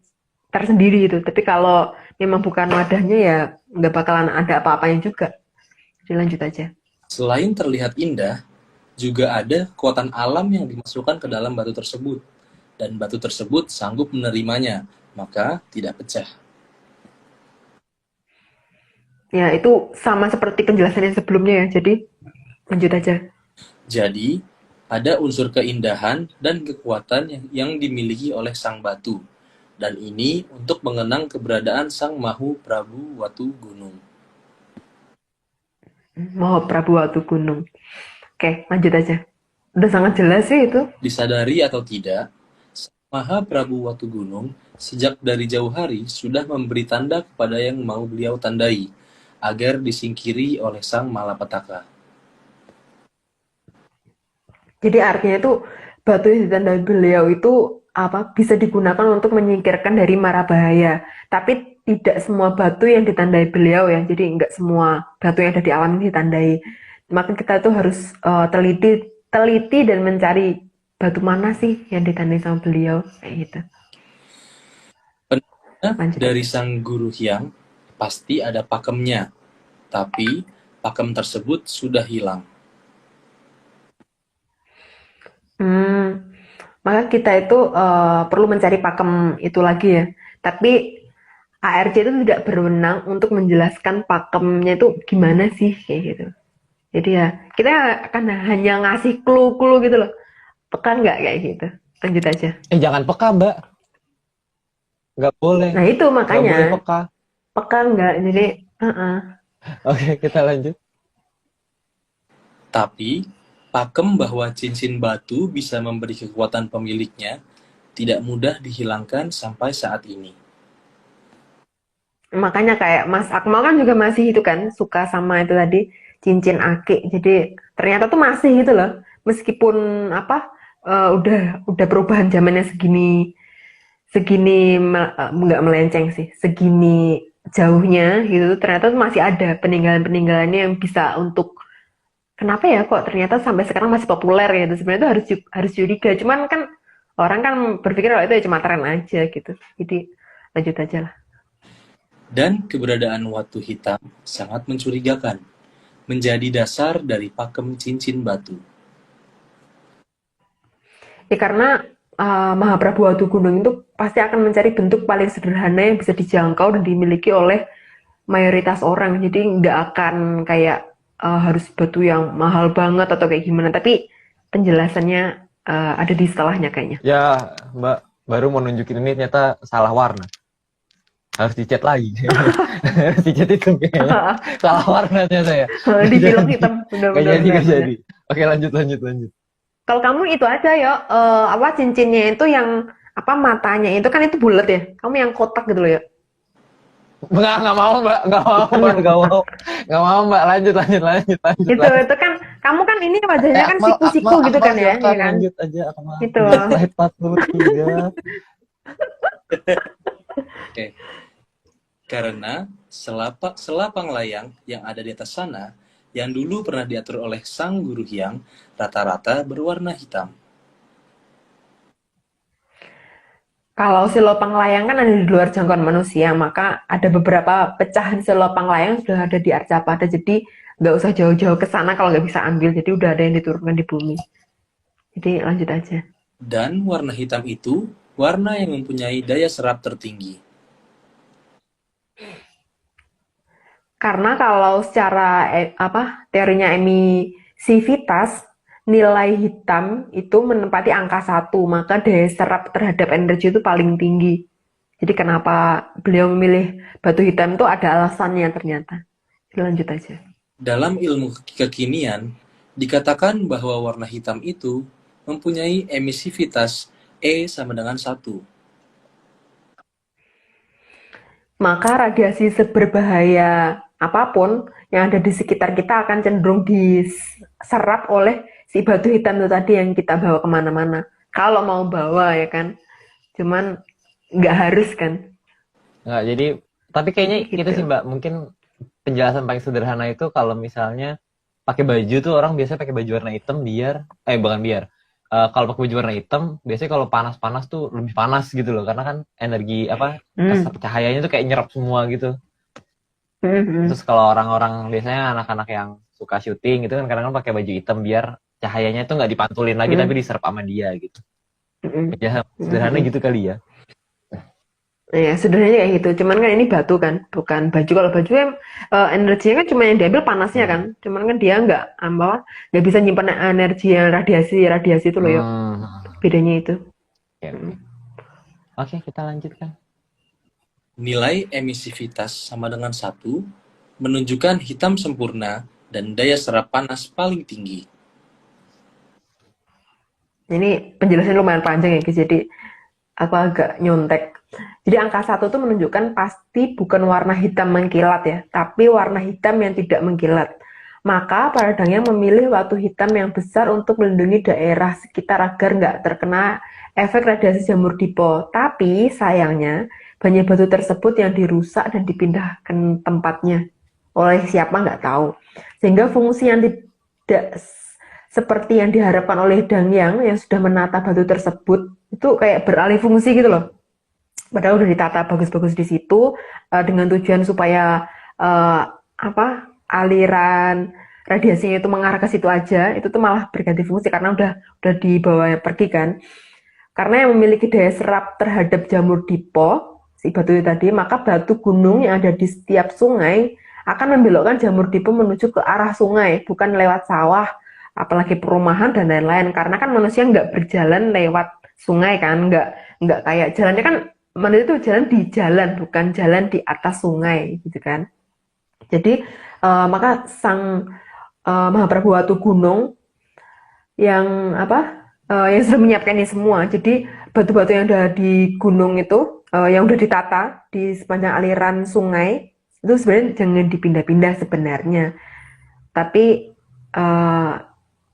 tersendiri gitu. Tapi kalau memang bukan wadahnya ya nggak bakalan ada apa-apanya juga. Jadi lanjut aja. Selain terlihat indah, juga ada kekuatan alam yang dimasukkan ke dalam batu tersebut. Dan batu tersebut sanggup menerimanya, maka tidak pecah. Ya, itu sama seperti penjelasan yang sebelumnya ya. Jadi, lanjut aja. Jadi, ada unsur keindahan dan kekuatan yang dimiliki oleh sang batu. Dan ini untuk mengenang keberadaan sang Mahu Prabu Watu Gunung. Maha Prabu Watu Gunung. Oke, lanjut aja. Udah sangat jelas sih itu. Disadari atau tidak, Sang Maha Prabu Watu Gunung sejak dari jauh hari sudah memberi tanda kepada yang mau beliau tandai, agar disingkiri oleh sang malapetaka. Jadi artinya itu batu yang ditandai beliau itu bisa digunakan untuk menyingkirkan dari mara bahaya. Tapi tidak semua batu yang ditandai beliau ya. Jadi nggak semua batu yang ada di alam ini ditandai. Maka kita tuh harus teliti dan mencari batu mana sih yang ditandai sama beliau kayak gitu. Lanjut Dari aja. sang guru Hyang pasti ada pakemnya, tapi pakem tersebut sudah hilang. Maka kita itu perlu mencari pakem itu lagi ya. Tapi ARC itu tidak berwenang untuk menjelaskan pakemnya itu gimana sih kayak gitu. Jadi ya kita akan hanya ngasih clue-clue gitu loh. Pekan nggak kayak gitu. Lanjut aja. Jangan peka, Mbak. Nggak boleh. Nah itu Nggak boleh makanya peka. peka nggak, jadi Oke, kita lanjut. Tapi, pakem bahwa cincin batu bisa memberi kekuatan pemiliknya tidak mudah dihilangkan sampai saat ini. Makanya kayak Mas Akmal kan juga masih itu kan suka sama itu tadi cincin ake. Jadi ternyata tuh masih gitu loh. Meskipun apa udah perubahan zamannya nggak melenceng sih, segini jauhnya gitu. Ternyata tuh masih ada peninggalan-peninggalannya yang bisa untuk kenapa ya kok ternyata sampai sekarang masih populer gitu. Sebenarnya itu harus curiga. Cuman kan orang kan berpikir kalau itu ya cuma tren aja gitu. Jadi lanjut aja lah. Dan keberadaan watu hitam sangat mencurigakan, menjadi dasar dari pakem cincin batu. Ya karena Mahaprabu Watu Gunung itu pasti akan mencari bentuk paling sederhana yang bisa dijangkau dan dimiliki oleh mayoritas orang. Jadi nggak akan kayak harus batu yang mahal banget atau kayak gimana. Tapi penjelasannya ada di setelahnya kayaknya. Ya, Mbak, baru mau nunjukin ini ternyata salah warna. Harus dicat lagi. Harus dicat itu kayaknya. Salah warna ternyata ya. Di film hitam, benar-benar. Gak jadi. Oke, lanjut. Kalau kamu itu aja ya, apa cincinnya itu yang apa matanya itu kan itu bulat ya. Kamu yang kotak gitu loh ya. Nggak mau, Mbak. Nggak mau, Mbak. Lanjut. Itu kan kamu kan ini wajahnya kan siku-siku gitu kan ya, silakan, ya kan? lanjut aja, Akmal. Itu. Slide 43. Oke. Karena selapang layang yang ada di atas sana, yang dulu pernah diatur oleh sang guru Hyang, rata-rata berwarna hitam. Kalau si lopang layang kan ada di luar jangkauan manusia, maka ada beberapa pecahan si lopang layang sudah ada di Arcapada. Jadi nggak usah jauh-jauh ke sana kalau nggak bisa ambil. Jadi udah ada yang diturunkan di bumi. Jadi lanjut aja. Dan warna hitam itu warna yang mempunyai daya serap tertinggi. Karena kalau secara teorinya emisivitas, nilai hitam itu menempati angka 1, maka daya serap terhadap energi itu paling tinggi. Jadi kenapa beliau memilih batu hitam itu ada alasannya ternyata. Lanjut aja. Dalam ilmu kekinian, dikatakan bahwa warna hitam itu mempunyai emisivitas E sama dengan 1. Maka radiasi seberbahaya apapun yang ada di sekitar kita akan cenderung diserap oleh si batu hitam itu tadi yang kita bawa kemana-mana. Kalau mau bawa ya kan, cuman nggak harus kan. Nggak, jadi tapi kayaknya Gitu. itu sih Mbak, mungkin penjelasan paling sederhana itu kalau misalnya pakai baju tuh orang biasanya pakai baju warna hitam biar kalau pakai baju warna hitam biasanya kalau panas-panas tuh lebih panas gitu loh, karena kan energi cahayanya tuh kayak nyerap semua gitu. Terus kalau orang-orang biasanya anak-anak yang suka syuting gitu kan kadang-kadang pakai baju hitam biar cahayanya tuh nggak dipantulin lagi tapi diserap sama dia gitu. Ya sederhana gitu kali ya. Ya sederhananya kayak gitu. Cuman kan ini batu kan, bukan baju. Kalau baju energinya kan cuma yang diambil panasnya kan. Cuman kan dia nggak bisa nyimpan energi yang radiasi itu loh ya. Bedanya itu. Oke, kita lanjutkan. Nilai emisivitas sama dengan 1 menunjukkan hitam sempurna dan daya serap panas paling tinggi. Ini penjelasannya lumayan panjang ya guys, jadi aku agak nyontek. Jadi angka 1 itu menunjukkan pasti bukan warna hitam mengkilat ya, tapi warna hitam yang tidak mengkilat. Maka para dalang memilih watu hitam yang besar untuk melindungi daerah sekitar agar nggak terkena efek radiasi jamur dipo. Tapi sayangnya banyak batu tersebut yang dirusak dan dipindahkan tempatnya oleh siapa nggak tahu. Sehingga fungsi yang tidak seperti yang diharapkan oleh Dangyang yang sudah menata batu tersebut itu kayak beralih fungsi gitu loh. Padahal udah ditata bagus-bagus di situ dengan tujuan supaya aliran radiasinya itu mengarah ke situ aja, itu tuh malah berganti fungsi karena udah dibawa pergi kan. Karena yang memiliki daya serap terhadap jamur dipo si batu itu tadi, maka batu gunung yang ada di setiap sungai akan membelokkan jamur dipo menuju ke arah sungai, bukan lewat sawah, apalagi perumahan dan lain-lain. Karena kan manusia nggak berjalan lewat sungai kan, nggak kayak jalannya kan manusia itu jalan di jalan, bukan jalan di atas sungai gitu kan. Jadi maka sang Mahaprabu Watugunung yang yang sudah menyiapkan ini semua. Jadi batu-batu yang ada di gunung itu yang udah ditata di sepanjang aliran sungai itu sebenarnya jangan dipindah-pindah sebenarnya. Tapi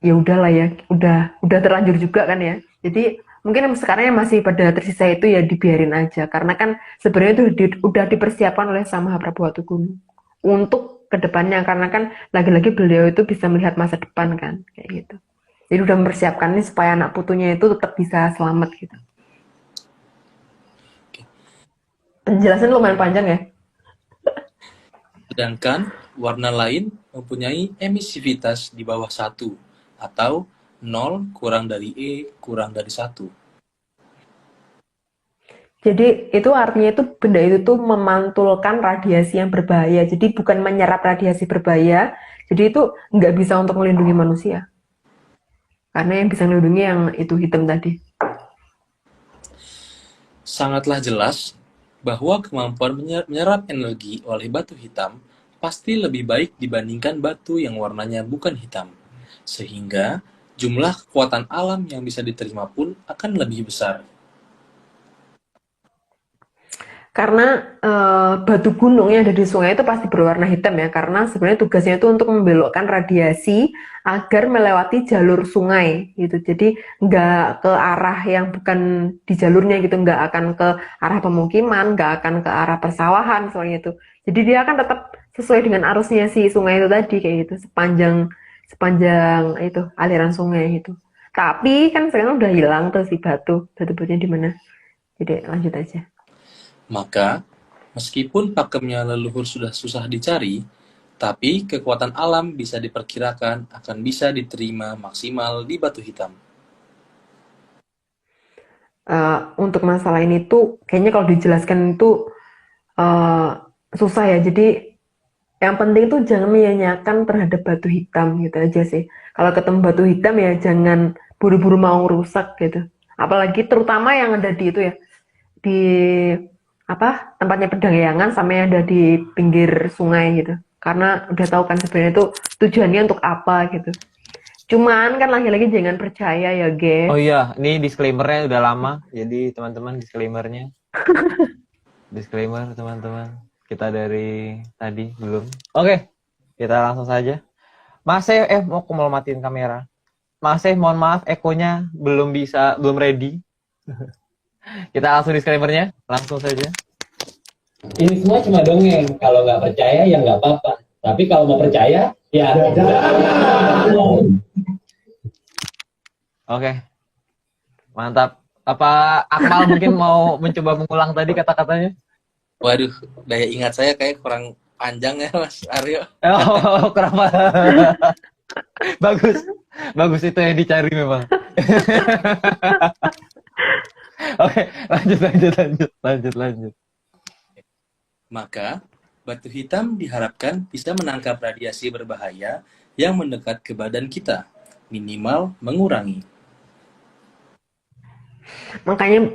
ya udahlah ya, udah terlanjur juga kan ya. Jadi mungkin sekarang yang masih pada tersisa itu ya dibiarin aja, karena kan sebenarnya itu udah dipersiapkan oleh Sang Mahaprabu Watugunung untuk kedepannya, karena kan lagi-lagi beliau itu bisa melihat masa depan kan, kayak gitu. Jadi udah mempersiapkan ini supaya anak putunya itu tetap bisa selamat gitu. Penjelasan lumayan panjang ya. Sedangkan warna lain mempunyai emisivitas di bawah 1 atau 0 kurang dari E kurang dari 1. Jadi itu artinya itu benda itu tuh memantulkan radiasi yang berbahaya. Jadi bukan menyerap radiasi berbahaya. Jadi itu nggak bisa untuk melindungi manusia. Karena yang bisa melindungi yang itu hitam tadi. Sangatlah jelas bahwa kemampuan menyerap energi oleh batu hitam pasti lebih baik dibandingkan batu yang warnanya bukan hitam. Sehingga jumlah kekuatan alam yang bisa diterima pun akan lebih besar. Karena batu gunung yang ada di sungai itu pasti berwarna hitam ya, karena sebenarnya tugasnya itu untuk membelokkan radiasi agar melewati jalur sungai gitu. Jadi nggak ke arah yang bukan di jalurnya gitu, nggak akan ke arah pemukiman, nggak akan ke arah persawahan soalnya itu. Jadi dia akan tetap sesuai dengan arusnya si sungai itu tadi kayak gitu, sepanjang itu aliran sungai itu. Tapi kan sekarang udah hilang tuh si batu-batunya di mana. Jadi lanjut aja. Maka, meskipun pakemnya leluhur sudah susah dicari, tapi kekuatan alam bisa diperkirakan akan bisa diterima maksimal di batu hitam. Untuk masalah ini tuh kayaknya kalau dijelaskan itu susah ya. Jadi yang penting tuh jangan menyanyiakan terhadap batu hitam gitu aja sih. Kalau ketemu batu hitam ya jangan buru-buru mau rusak gitu. Apalagi terutama yang ada di itu ya, di tempatnya pedangyangan sama yang ada di pinggir sungai gitu. Karena udah tahu kan sebenarnya itu tujuannya untuk apa gitu. Cuman kan lagi-lagi jangan percaya ya, guys. Oh iya, ini disclaimer-nya udah lama. Jadi teman-teman disclaimer-nya. Disclaimer teman-teman. Kita dari tadi belum. Oke, kita langsung saja. Mas mau matiin kamera. Mas mohon maaf ekonya belum ready. Kita langsung disclaimer-nya, langsung saja. Ini semua cuma dongeng. Kalau nggak percaya ya nggak apa-apa. Tapi kalau mau percaya, ya Oke, mantap. Apa Akmal mungkin mau mencoba mengulang tadi kata-katanya? Waduh, daya ingat saya kayak kurang panjang ya Mas Aryo. Oh, kenapa? Bagus itu yang dicari memang. Oke, lanjut. Maka, batu hitam diharapkan bisa menangkap radiasi berbahaya yang mendekat ke badan kita, minimal mengurangi. Makanya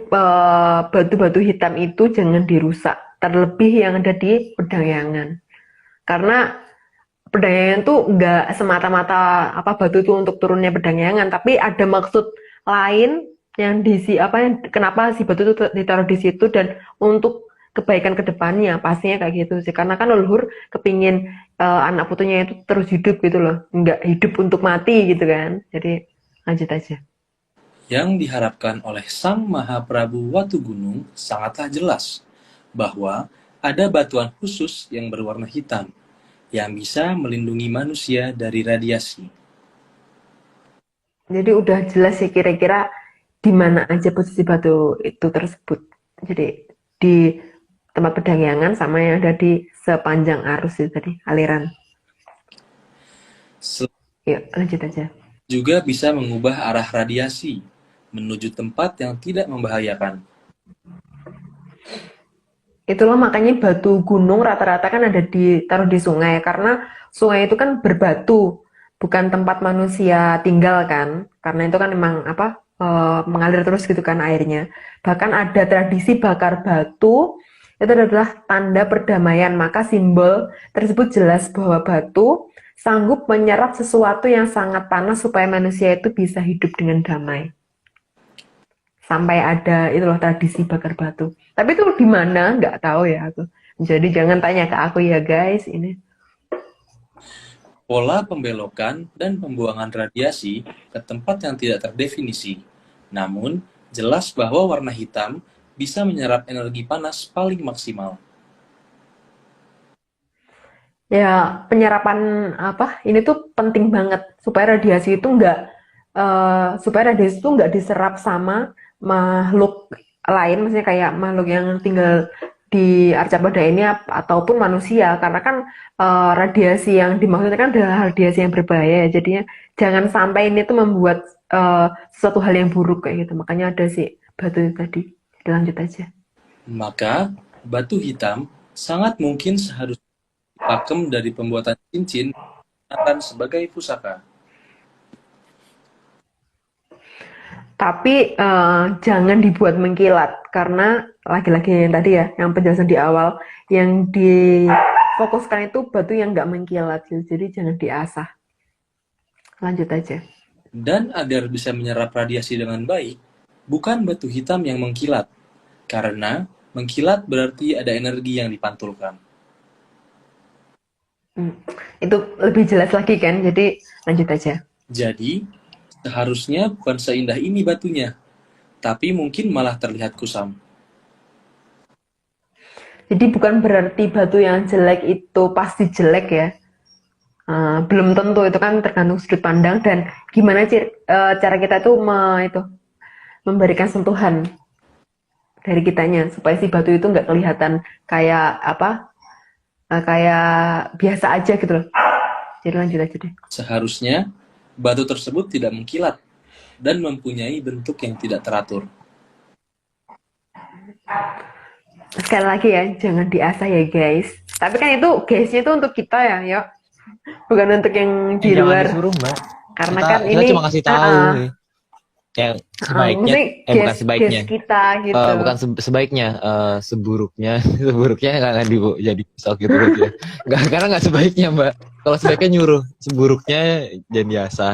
batu-batu hitam itu jangan dirusak, terlebih yang ada di pedangyangan. Karena pedangyangan tuh nggak semata-mata batu itu untuk turunnya pedangyangan, tapi ada maksud lain yang kenapa si batu itu ditaruh di situ dan untuk kebaikan kedepannya pastinya kayak gitu sih. Karena kan leluhur kepingin anak putunya itu terus hidup gitu loh, nggak hidup untuk mati gitu kan. Jadi lanjut aja. Yang diharapkan oleh Sang Mahaprabu Watugunung sangatlah jelas bahwa ada batuan khusus yang berwarna hitam yang bisa melindungi manusia dari radiasi. Jadi udah jelas sih kira-kira di mana aja posisi batu itu tersebut. Jadi di tempat pedangyangan sama yang ada di sepanjang arus itu tadi, aliran. Yuk, lanjut aja. Juga bisa mengubah arah radiasi menuju tempat yang tidak membahayakan. Itulah makanya batu gunung rata-rata kan ditaruh di sungai, karena sungai itu kan berbatu, bukan tempat manusia tinggal kan. Karena itu kan memang mengalir terus gitu kan airnya. Bahkan ada tradisi bakar batu, itu adalah tanda perdamaian. Maka simbol tersebut jelas bahwa batu sanggup menyerap sesuatu yang sangat panas supaya manusia itu bisa hidup dengan damai. Sampai ada itu loh tradisi bakar batu. Tapi itu di mana? Nggak tahu ya aku. Jadi jangan tanya ke aku ya guys. Ini. Pola pembelokan dan pembuangan radiasi ke tempat yang tidak terdefinisi. Namun, jelas bahwa warna hitam bisa menyerap energi panas paling maksimal. Ya, penyerapan apa? Ini tuh penting banget supaya radiasi itu nggak diserap sama makhluk lain, maksudnya kayak makhluk yang tinggal di Arcapada ini ataupun manusia, karena kan radiasi yang dimaksudkan kan adalah radiasi yang berbahaya. Jadinya jangan sampai ini tuh membuat sesuatu hal yang buruk kayak gitu. Makanya ada sih batu itu tadi. Lanjut aja. Maka, batu hitam sangat mungkin seharusnya pakem dari pembuatan cincin akan sebagai pusaka. Tapi jangan dibuat mengkilat karena lagi-lagi yang tadi ya, yang penjelasan di awal, yang difokuskan itu batu yang nggak mengkilat, jadi jangan diasah. Lanjut aja. Dan agar bisa menyerap radiasi dengan baik, bukan batu hitam yang mengkilat, karena mengkilat berarti ada energi yang dipantulkan. Itu lebih jelas lagi kan, jadi lanjut aja. Jadi, seharusnya bukan seindah ini batunya, tapi mungkin malah terlihat kusam. Jadi bukan berarti batu yang jelek itu pasti jelek ya. Belum tentu, itu kan tergantung sudut pandang dan gimana cara kita tuh memberikan sentuhan dari kitanya supaya si batu itu nggak kelihatan kayak kayak biasa aja gitu loh. Jadi lanjut aja deh. Seharusnya, batu tersebut tidak mengkilat dan mempunyai bentuk yang tidak teratur. Sekali lagi ya, jangan diasah ya guys. Tapi kan itu guysnya itu untuk kita ya, yuk. Bukan untuk yang di Jangan luar. disuruh, Mbak. Karena Kita, kan kita ini cuma kasih tahu nih. Yang sebaiknya, maksudnya bukan sebaiknya. guys kita gitu. Bukan sebaiknya, seburuknya, seburuknya nggak jadi pisau gitu ya. Nggak, karena nggak sebaiknya Mbak. Kalau sebaiknya nyuruh, seburuknya jangan diasah,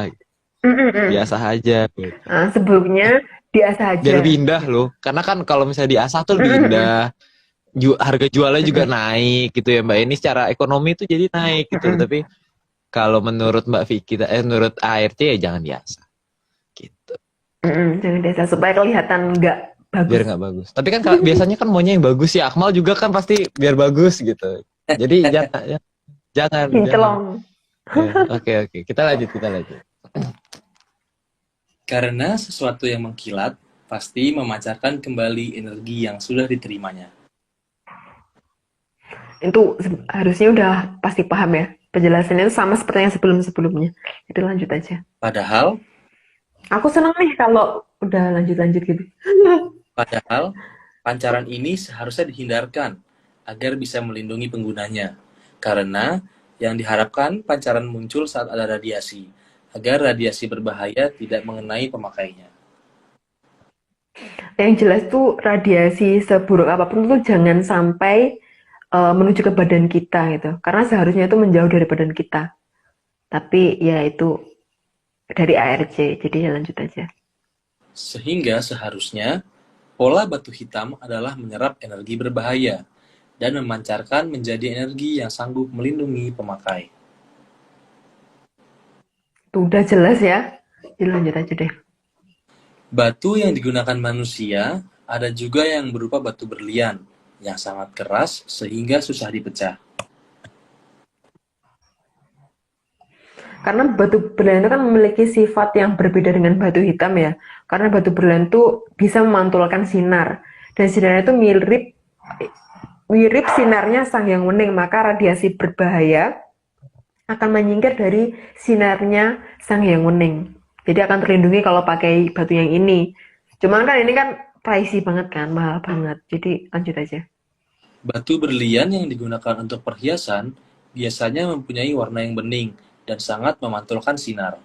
biasa aja. Gitu. Seburuknya diasah aja. Biar lebih indah loh. Karena kan kalau misalnya diasah tuh lebih indah. Harga jualnya juga naik gitu ya Mbak. Ini secara ekonomi tuh jadi naik gitu. Tapi kalau menurut Mbak Vicky, menurut ART ya jangan diasah. Gitu. Jangan diasah supaya kelihatan nggak bagus. Biar nggak bagus. Tapi kan biasanya kan maunya yang bagus ya. Akmal juga kan pasti biar bagus gitu. Jadi jangan. Cincelong. Oke. Kita lanjut. Karena sesuatu yang mengkilat pasti memancarkan kembali energi yang sudah diterimanya. Itu harusnya udah pasti paham ya. Penjelasannya itu sama seperti yang sebelum-sebelumnya. Jadi lanjut aja. Padahal, Aku seneng nih kalau udah lanjut-lanjut gitu. pancaran ini seharusnya dihindarkan agar bisa melindungi penggunanya. Karena yang diharapkan pancaran muncul saat ada radiasi, agar radiasi berbahaya tidak mengenai pemakainya. Yang jelas tuh radiasi seburuk apapun tuh jangan sampai menuju ke badan kita gitu. Karena seharusnya itu menjauh dari badan kita. Tapi ya itu dari ARC, jadi ya lanjut aja. Sehingga seharusnya pola batu hitam adalah menyerap energi berbahaya dan memancarkan menjadi energi yang sanggup melindungi pemakai. Tuh udah jelas ya. Jadi lanjut aja deh. Batu yang digunakan manusia ada juga yang berupa batu berlian yang sangat keras sehingga susah dipecah. Karena batu berlian itu kan memiliki sifat yang berbeda dengan batu hitam ya. Karena batu berlian itu bisa memantulkan sinar. Dan sinarnya itu mirip sinarnya Sang Hyang Wening. Maka radiasi berbahaya akan menyingkir dari sinarnya Sang Hyang Wening. Jadi akan terlindungi kalau pakai batu yang ini. Cuman kan ini kan pricey banget kan, mahal banget. Jadi lanjut aja. Batu berlian yang digunakan untuk perhiasan biasanya mempunyai warna yang bening dan sangat memantulkan sinar.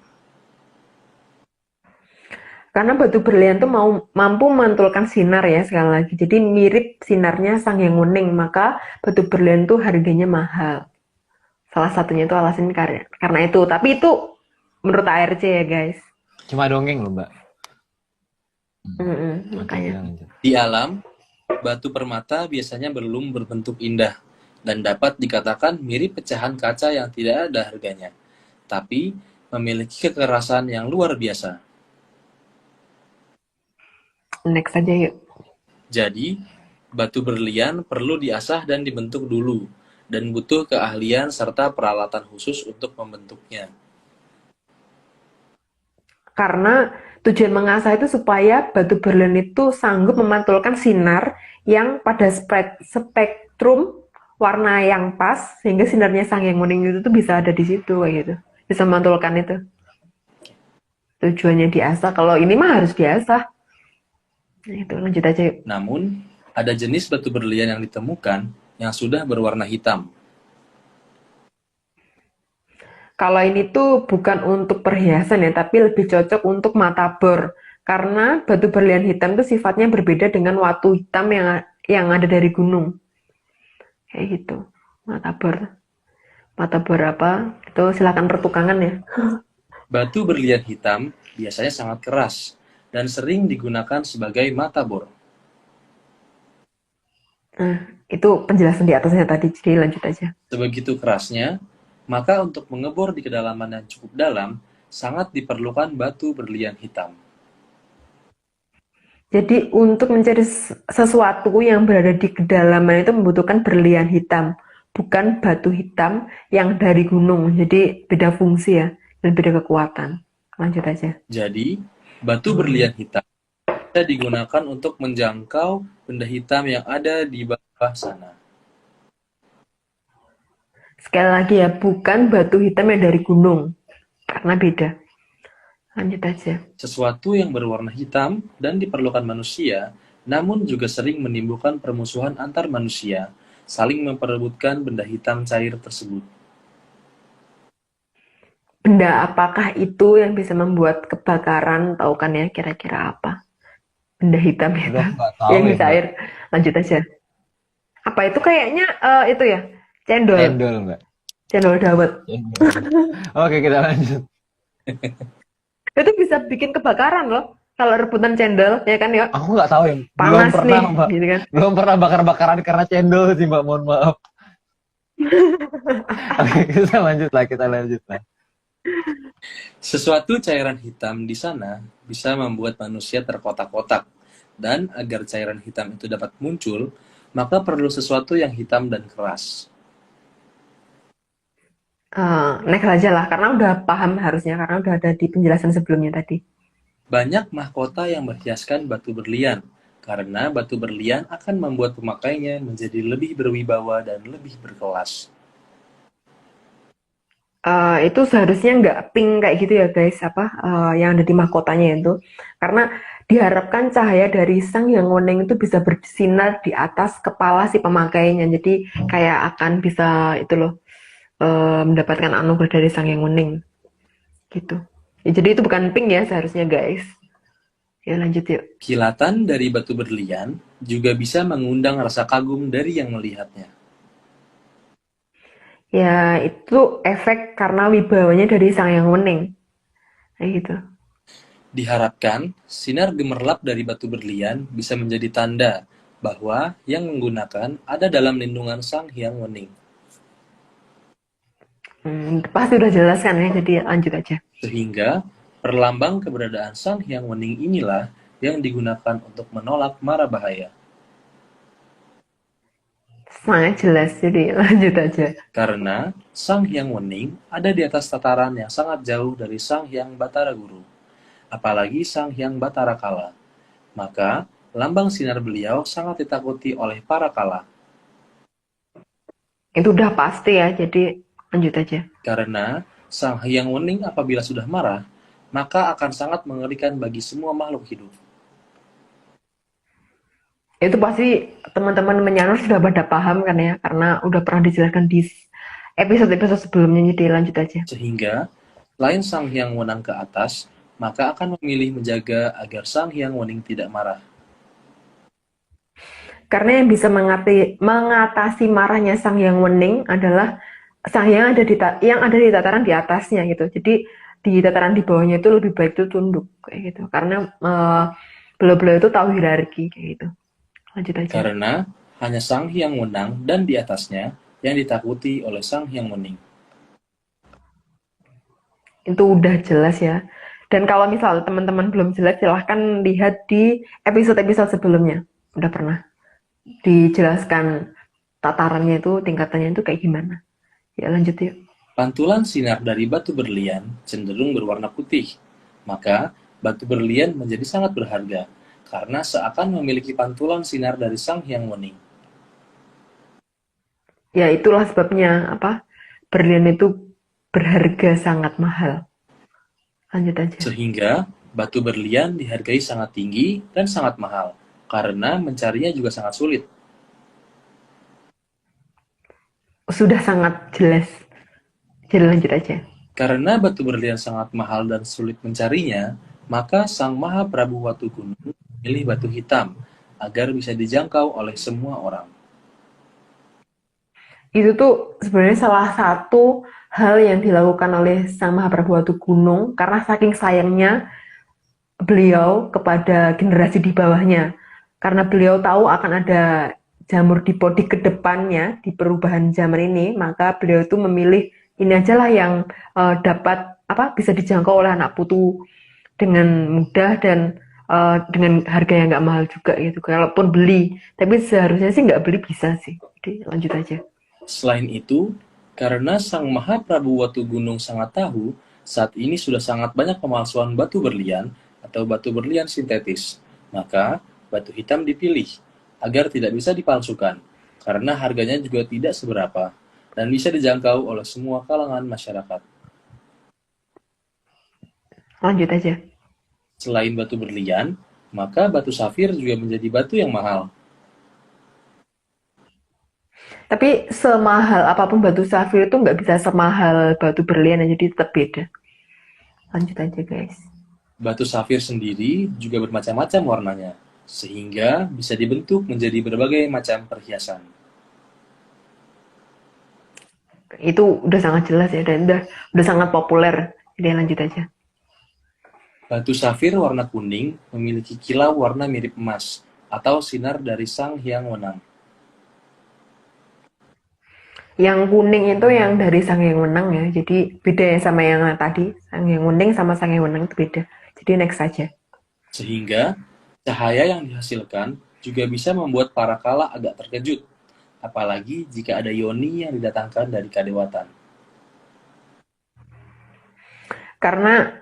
Karena batu berlian tuh mampu memantulkan sinar ya sekali lagi. Jadi mirip sinarnya Sang Hyang Wening, maka batu berlian tuh harganya mahal. Salah satunya itu alasan karena itu. Tapi itu menurut ARC ya guys. Cuma dongeng loh, Mbak. Makanya. Lanjut. Di alam, batu permata biasanya belum berbentuk indah dan dapat dikatakan mirip pecahan kaca yang tidak ada harganya, tapi memiliki kekerasan yang luar biasa. Next aja yuk. Jadi, batu berlian perlu diasah dan dibentuk dulu, dan butuh keahlian serta peralatan khusus untuk membentuknya. Karena tujuan mengasah itu supaya batu berlian itu sanggup memantulkan sinar yang pada spektrum warna yang pas, sehingga sinarnya Sang Hyang Wening itu tuh bisa ada di situ kayak gitu. Bisa memantulkan itu. Tujuannya diasah. Kalau ini mah harus diasah. Nah, itu lanjut aja yuk. Namun, ada jenis batu berlian yang ditemukan yang sudah berwarna hitam. Kalau ini tuh bukan untuk perhiasan ya, tapi lebih cocok untuk matabor. Karena batu berlian hitam itu sifatnya berbeda dengan watu hitam yang ada dari gunung. Kayak gitu. Matabor. Matabor apa? Itu silakan pertukangan ya. Batu berlian hitam biasanya sangat keras dan sering digunakan sebagai matabor. Nah, itu penjelasan di atasnya tadi, jadi lanjut aja. Sebegitu kerasnya, maka untuk mengebor di kedalaman yang cukup dalam, sangat diperlukan batu berlian hitam. Jadi untuk mencari sesuatu yang berada di kedalaman itu membutuhkan berlian hitam, bukan batu hitam yang dari gunung. Jadi beda fungsi ya, dan beda kekuatan. Lanjut aja. Jadi, batu berlian hitam bisa digunakan untuk menjangkau benda hitam yang ada di bawah sana. Sekali lagi ya, bukan batu hitam yang dari gunung, karena beda. Lanjut aja. Sesuatu yang berwarna hitam dan diperlukan manusia, namun juga sering menimbulkan permusuhan antar manusia, saling memperebutkan benda hitam cair tersebut. Benda apakah itu yang bisa membuat kebakaran? Tahu kan ya kira-kira apa? Benda hitam itu Udah nggak tahu yang ya, bisa Mbak. air. Lanjut aja. Apa itu kayaknya itu ya? Cendol. Cendol, Mbak. Cendol dawet. Cendol. Oke, kita lanjut. Itu bisa bikin kebakaran loh. Kalau rebutan cendol, ya kan ya? Aku nggak tahu ya. Belum Panas pernah, nih, Mbak. gitu kan? Belum pernah bakar-bakaran karena cendol sih, Mbak. Mohon maaf. Oke, kita lanjut lah. Sesuatu cairan hitam di sana bisa membuat manusia terkotak-kotak, dan agar cairan hitam itu dapat muncul, maka perlu sesuatu yang hitam dan keras. Next aja lah, karena udah paham harusnya, karena udah ada di penjelasan sebelumnya tadi. Banyak mahkota yang berhiaskan batu berlian, karena batu berlian akan membuat pemakainya menjadi lebih berwibawa dan lebih berkelas. Itu seharusnya nggak pink kayak gitu ya guys, yang ada di mahkotanya itu. Karena diharapkan cahaya dari Sang Hyang Wening itu bisa bersinar di atas kepala si pemakainya. Jadi kayak akan bisa itu loh, mendapatkan anugerah dari Sang Hyang Wening. Gitu. Ya, jadi itu bukan pink ya seharusnya guys. Ya lanjut yuk. Kilatan dari batu berlian juga bisa mengundang rasa kagum dari yang melihatnya. Ya itu efek karena wibawanya dari Sang Hyang Wening. Kayak gitu. Diharapkan, sinar gemerlap dari batu berlian bisa menjadi tanda bahwa yang menggunakan ada dalam lindungan Sang Hyang Wening. Pasti udah jelas kan ya, jadi lanjut aja. Sehingga, perlambang keberadaan Sang Hyang Wening inilah yang digunakan untuk menolak mara bahaya. Sangat jelas, jadi lanjut aja. Karena Sang Hyang Wening ada di atas tataran yang sangat jauh dari Sang Hyang Batara Guru, apalagi Sang Hyang Batara Kala. Maka, lambang sinar beliau sangat ditakuti oleh para kala. Itu udah pasti ya, jadi lanjut aja. Karena Sang Hyang Wening apabila sudah marah, maka akan sangat mengerikan bagi semua makhluk hidup. Itu pasti teman-teman menyanur sudah pada paham kan ya, karena udah pernah dijelaskan di episode-episode sebelumnya, jadi lanjut aja. Sehingga, lain Sang Hyang Wenang ke atas, maka akan memilih menjaga agar Sang Hyang Wening tidak marah. Karena yang bisa mengatasi marahnya Sang Hyang Wening adalah Sang Hyang yang ada di tataran di atasnya gitu. Jadi di tataran di bawahnya itu lebih baik itu tunduk kayak gitu. Karena beliau-beliau itu tahu hierarki kayak gitu. Lanjut aja. Karena hanya Sang Hyang Wenang dan di atasnya yang ditakuti oleh Sang Hyang Wening. Itu udah jelas ya. Dan kalau misal teman-teman belum jelas, silahkan lihat di episode-episode sebelumnya. Udah pernah dijelaskan tatarannya itu, tingkatannya itu kayak gimana. Ya lanjut yuk. Pantulan sinar dari batu berlian cenderung berwarna putih, maka batu berlian menjadi sangat berharga karena seakan memiliki pantulan sinar dari Sang Hyang Wening. Ya itulah sebabnya berlian itu berharga sangat mahal. Lanjut aja. Sehingga batu berlian dihargai sangat tinggi dan sangat mahal karena mencarinya juga sangat sulit. Sudah sangat jelas. Jadi lanjut aja. Karena batu berlian sangat mahal dan sulit mencarinya, maka Sang Maha Prabu Watu Gunung memilih batu hitam agar bisa dijangkau oleh semua orang. Itu tuh sebenarnya salah satu hal yang dilakukan oleh Sang Maha Prabu Watu Gunung karena saking sayangnya beliau kepada generasi di bawahnya. Karena beliau tahu akan ada jamur di ke depannya di perubahan zaman ini, maka beliau itu memilih ini aja lah yang dapat bisa dijangkau oleh anak putu dengan mudah dan dengan harga yang nggak mahal juga gitu. Kalaupun beli, tapi seharusnya sih nggak beli bisa sih. Jadi lanjut aja. Selain itu, karena Sang Maha Prabu Watu Gunung sangat tahu, saat ini sudah sangat banyak pemalsuan batu berlian atau batu berlian sintetis, maka batu hitam dipilih agar tidak bisa dipalsukan, karena harganya juga tidak seberapa, dan bisa dijangkau oleh semua kalangan masyarakat. Lanjut aja. Selain batu berlian, maka batu safir juga menjadi batu yang mahal. Tapi semahal apapun batu safir itu nggak bisa semahal batu berlian, jadi tetap beda. Lanjut aja guys. Batu safir sendiri juga bermacam-macam warnanya, sehingga bisa dibentuk menjadi berbagai macam perhiasan. Itu udah sangat jelas ya, dan udah sangat populer. Jadi lanjut aja. Batu safir warna kuning memiliki kilau warna mirip emas atau sinar dari Sang Hyang Wenang. Yang kuning itu yang dari Sang Hyang Wenang ya. Jadi beda ya sama yang tadi. Sang Hyang Wening sama Sang Hyang Wenang itu beda. Jadi next aja. Sehingga cahaya yang dihasilkan juga bisa membuat para kala agak terkejut, apalagi jika ada yoni yang didatangkan dari kadewatan. Karena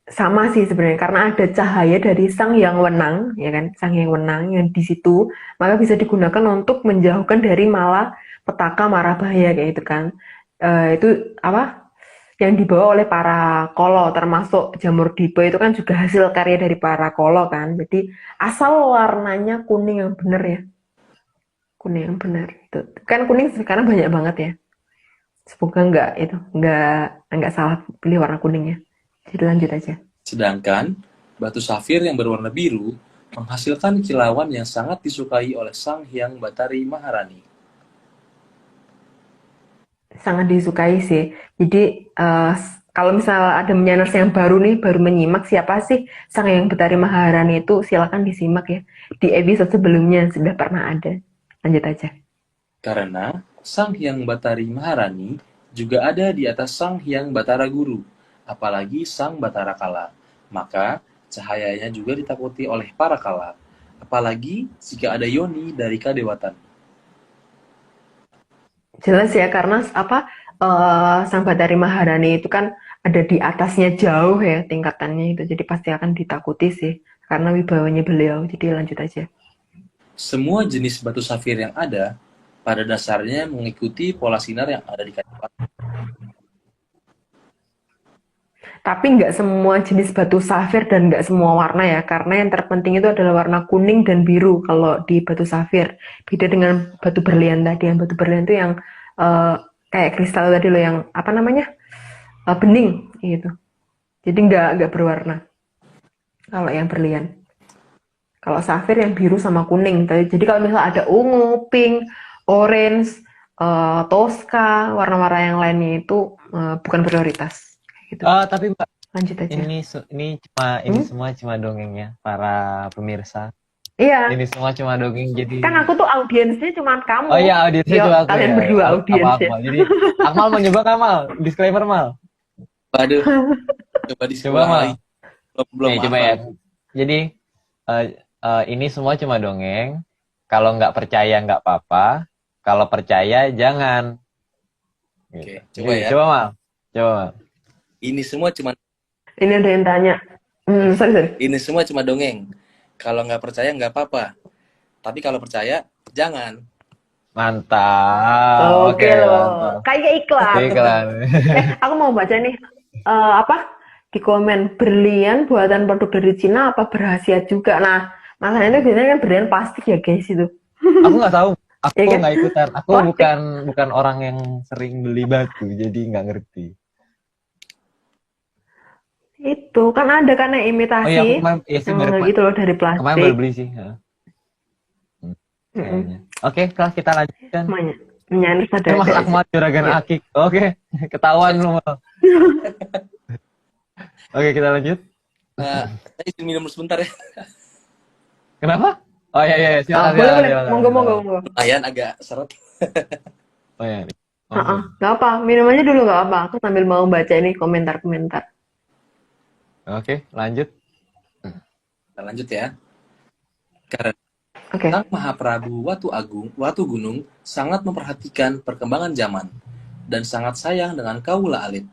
sama sih sebenarnya, karena ada cahaya dari Sang Hyang Wenang, ya kan, Sang Hyang Wenang yang di situ, maka bisa digunakan untuk menjauhkan dari petaka mara bahaya kayak gitu kan. Itu yang dibawa oleh para kolo, termasuk jamur dipo itu kan juga hasil karya dari para kolo kan. Jadi asal warnanya kuning yang bener ya, kuning yang bener itu kan, kuning sekarang banyak banget ya. Semoga nggak salah pilih warna kuningnya. Jadi lanjut aja. Sedangkan batu safir yang berwarna biru menghasilkan kilauan yang sangat disukai oleh Sang Hyang Batari Maharani. Sangat disukai sih. Jadi kalau misal ada menyaners yang baru menyimak siapa sih Sang Hyang Batari Maharani itu, silakan disimak ya. Di episode sebelumnya sudah pernah ada. Lanjut aja. Karena Sang Hyang Batari Maharani juga ada di atas Sang Hyang Batara Guru, apalagi Sang Batara Kala. Maka cahayanya juga ditakuti oleh para kala, apalagi jika ada yoni dari kadewatan. Jelas ya, karena Sang Batari Maharani itu kan ada di atasnya jauh ya tingkatannya itu, jadi pasti akan ditakuti sih karena wibawanya beliau. Jadi lanjut aja. Semua jenis batu safir yang ada pada dasarnya mengikuti pola sinar yang ada di kadewatan. Tapi nggak semua jenis batu safir dan nggak semua warna ya, karena yang terpenting itu adalah warna kuning dan biru kalau di batu safir. Beda dengan batu berlian tadi, yang batu berlian itu yang kayak kristal tadi loh, yang bening gitu. Jadi nggak berwarna. Kalau yang berlian. Kalau safir yang biru sama kuning. Jadi kalau misalnya ada ungu, pink, orange, Tosca, warna-warna yang lainnya itu bukan prioritas. Gitu. Tapi Mbak, Lanjut aja. ini semua cuma dongengnya para pemirsa. Iya. Ini semua cuma dongeng, jadi Kan aku tuh audiensnya cuma kamu. oh iya, audiensnya Yo, cuma aku kalian ya. berdua audiensnya. Akmal. Jadi Akmal mau nyoba kan, Mal? Disclaimer, Mal. Waduh, coba di Coba, Mal. belum Coba ya. Jadi ini semua cuma dongeng. Kalau nggak percaya nggak apa-apa. Kalau percaya jangan. Oke, Gitu. coba ya. Coba, Mal. Coba, Mal. Ini semua cuma Ini ada yang tanya. Sorry. Ini semua cuma dongeng. Kalau nggak percaya nggak apa-apa. Tapi kalau percaya jangan. Mantap. Oke loh. Mantap. Kayak iklan. Iklan. Aku mau baca nih. Di komen berlian buatan produk dari Cina apa berhasiat juga. Nah, masalahnya itu biasanya kan berlian plastik ya guys itu. Aku nggak tahu. Aku Iya kan? nggak ikutan. Aku Plastik. bukan orang yang sering beli batu, jadi nggak ngerti. Itu kan ada kan yang imitasi. Oh iya, aku kemarin, iya sih, yang gitu loh dari kemarin plastik. baru beli sih. Ya. Kayaknya. Oke, kelas kita lanjutkan. Menyanyi pada Mas Akmal Juragan Iya. Akik. Oke, ketahuan lu. Mal. Oke, kita lanjut. Saya izin minum sebentar ya. Kenapa? Oh iya, silakan. Boleh. silakan. Monggo. Lumayan agak seret. Oh iya. Nggak apa, minum aja dulu nggak apa. Aku sambil mau baca ini komentar-komentar. Oke, lanjut. Kita lanjut ya. Karena Oke. Sang Mahaprabu Watu Gunung sangat memperhatikan perkembangan zaman dan sangat sayang dengan kaula alit.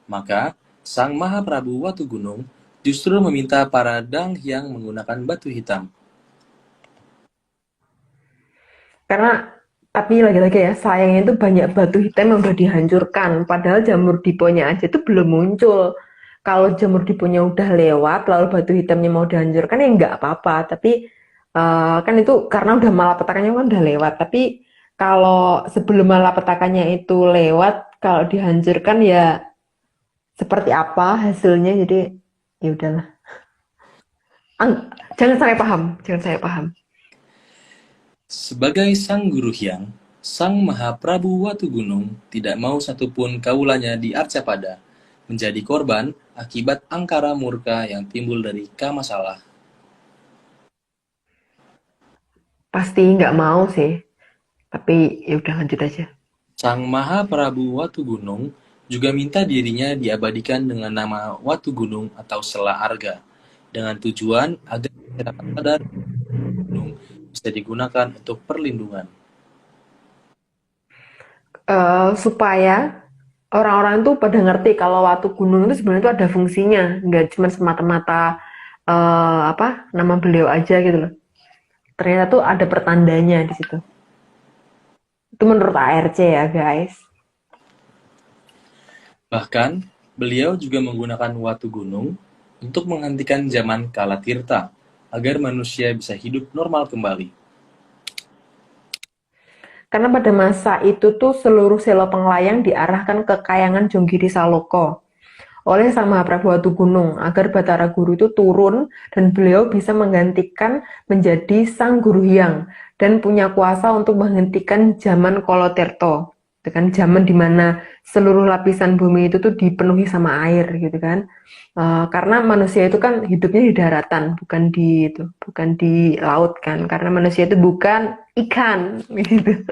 Maka Sang Mahaprabu Watu Gunung justru meminta para danghyang menggunakan batu hitam. Karena tapi lagi-lagi ya sayangnya itu banyak batu hitam yang udah dihancurkan. Padahal jamur diponya aja itu belum muncul. Kalau jamur diponya udah lewat, lalu batu hitamnya mau dihancurkan ya nggak apa-apa. Tapi kan itu karena udah malapetakannya kan udah lewat. Tapi kalau sebelum malapetakannya itu lewat, kalau dihancurkan ya seperti apa hasilnya. Jadi ya udahlah. Jangan saya paham. Sebagai sang guru hyang, Sang Mahaprabu Watu Gunung tidak mau satupun kaulanya di Arcapada menjadi korban akibat angkara murka yang timbul dari kamasalah. Pasti nggak mau sih. Tapi ya udah lanjut aja. Sang Mahaprabu Watu Gunung juga minta dirinya diabadikan dengan nama Watu Gunung atau Sela Arga, dengan tujuan agar masyarakat sadar gunung bisa digunakan untuk perlindungan. Supaya orang-orang itu pada ngerti kalau Watu Gunung itu sebenarnya itu ada fungsinya, nggak cuma semata-mata nama beliau aja gitu loh. Ternyata tuh ada pertandanya di situ. Itu menurut ARC ya guys. Bahkan, beliau juga menggunakan Watu Gunung untuk menghentikan zaman Kala Tirta, agar manusia bisa hidup normal kembali. Karena pada masa itu tuh seluruh selo Penglayang diarahkan ke Kayangan Jonggiri Saloko oleh Sang Mahaprabu Watu Gunung agar Batara Guru itu turun dan beliau bisa menggantikan menjadi Sang Guru Hyang dan punya kuasa untuk menghentikan zaman Kolotirto. Itu kan zaman dimana seluruh lapisan bumi itu tuh dipenuhi sama air gitu kan. Karena manusia itu kan hidupnya di daratan, bukan di laut kan. Karena manusia itu bukan ikan gitu.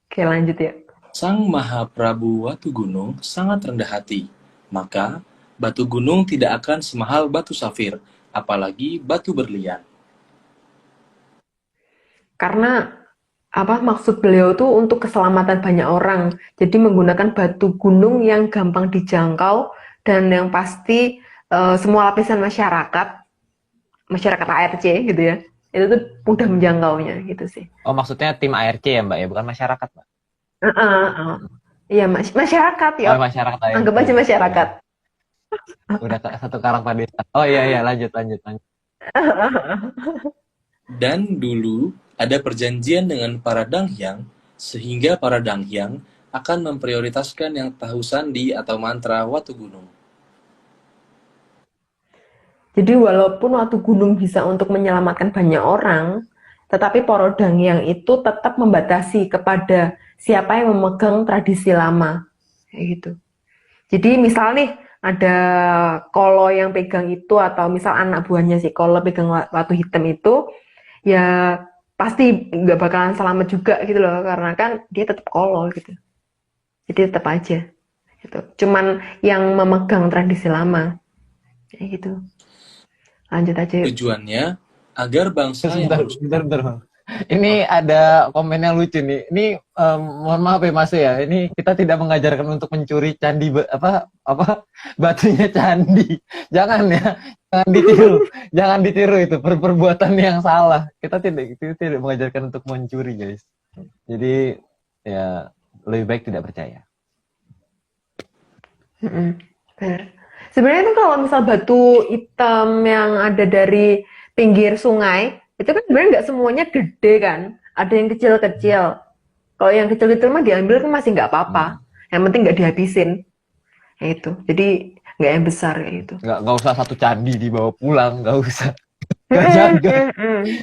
Oke, lanjut ya. Sang Mahaprabu Watu Gunung sangat rendah hati, maka batu gunung tidak akan semahal batu safir, apalagi batu berlian. Karena maksud beliau tuh untuk keselamatan banyak orang. Jadi menggunakan batu gunung yang gampang dijangkau dan yang pasti semua lapisan masyarakat ARC gitu ya. Itu tuh mudah menjangkaunya gitu sih. Oh, maksudnya tim ARC ya, Mbak ya, bukan masyarakat, Mbak. Iya, masyarakat ya. Oh, masyarakat ARC. Anggap aja masyarakat. Udah satu karang padesa. Oh iya, lanjut. Dan dulu ada perjanjian dengan para danghyang, sehingga para danghyang akan memprioritaskan yang tahu sandi atau mantra Watu Gunung. Jadi walaupun Watu Gunung bisa untuk menyelamatkan banyak orang, tetapi Poro Dangyang itu tetap membatasi kepada siapa yang memegang tradisi lama. Kayak gitu. Jadi misal nih ada Kolo yang pegang itu, atau misal anak buahnya si Kolo pegang Watu Hitam itu, ya pasti nggak bakalan selamat juga gitu loh, karena kan dia tetap Kolo gitu. Jadi tetap aja gitu. Cuman yang memegang tradisi lama kayak gitu. Lanjut aja yuk. Tujuannya agar bangsa yang Sebentar, merusak. bentar, Bang. Ini ada komen yang lucu nih. Ini mohon maaf ya Mas ya. Ini kita tidak mengajarkan untuk mencuri candi apa batunya candi. Jangan ya. Jangan ditiru. Jangan ditiru itu perbuatan yang salah. Kita tidak mengajarkan untuk mencuri, guys. Jadi ya lebih baik tidak percaya. Benar. Sebenarnya itu kalau misal batu hitam yang ada dari pinggir sungai, itu kan sebenarnya nggak semuanya gede kan. Ada yang kecil-kecil. Kalau yang kecil-kecil mah diambil kan masih nggak apa-apa. Yang penting nggak dihabisin. Ya itu. Jadi nggak yang besar kayak gitu. Nggak usah satu candi dibawa pulang, nggak usah. Nggak jaga.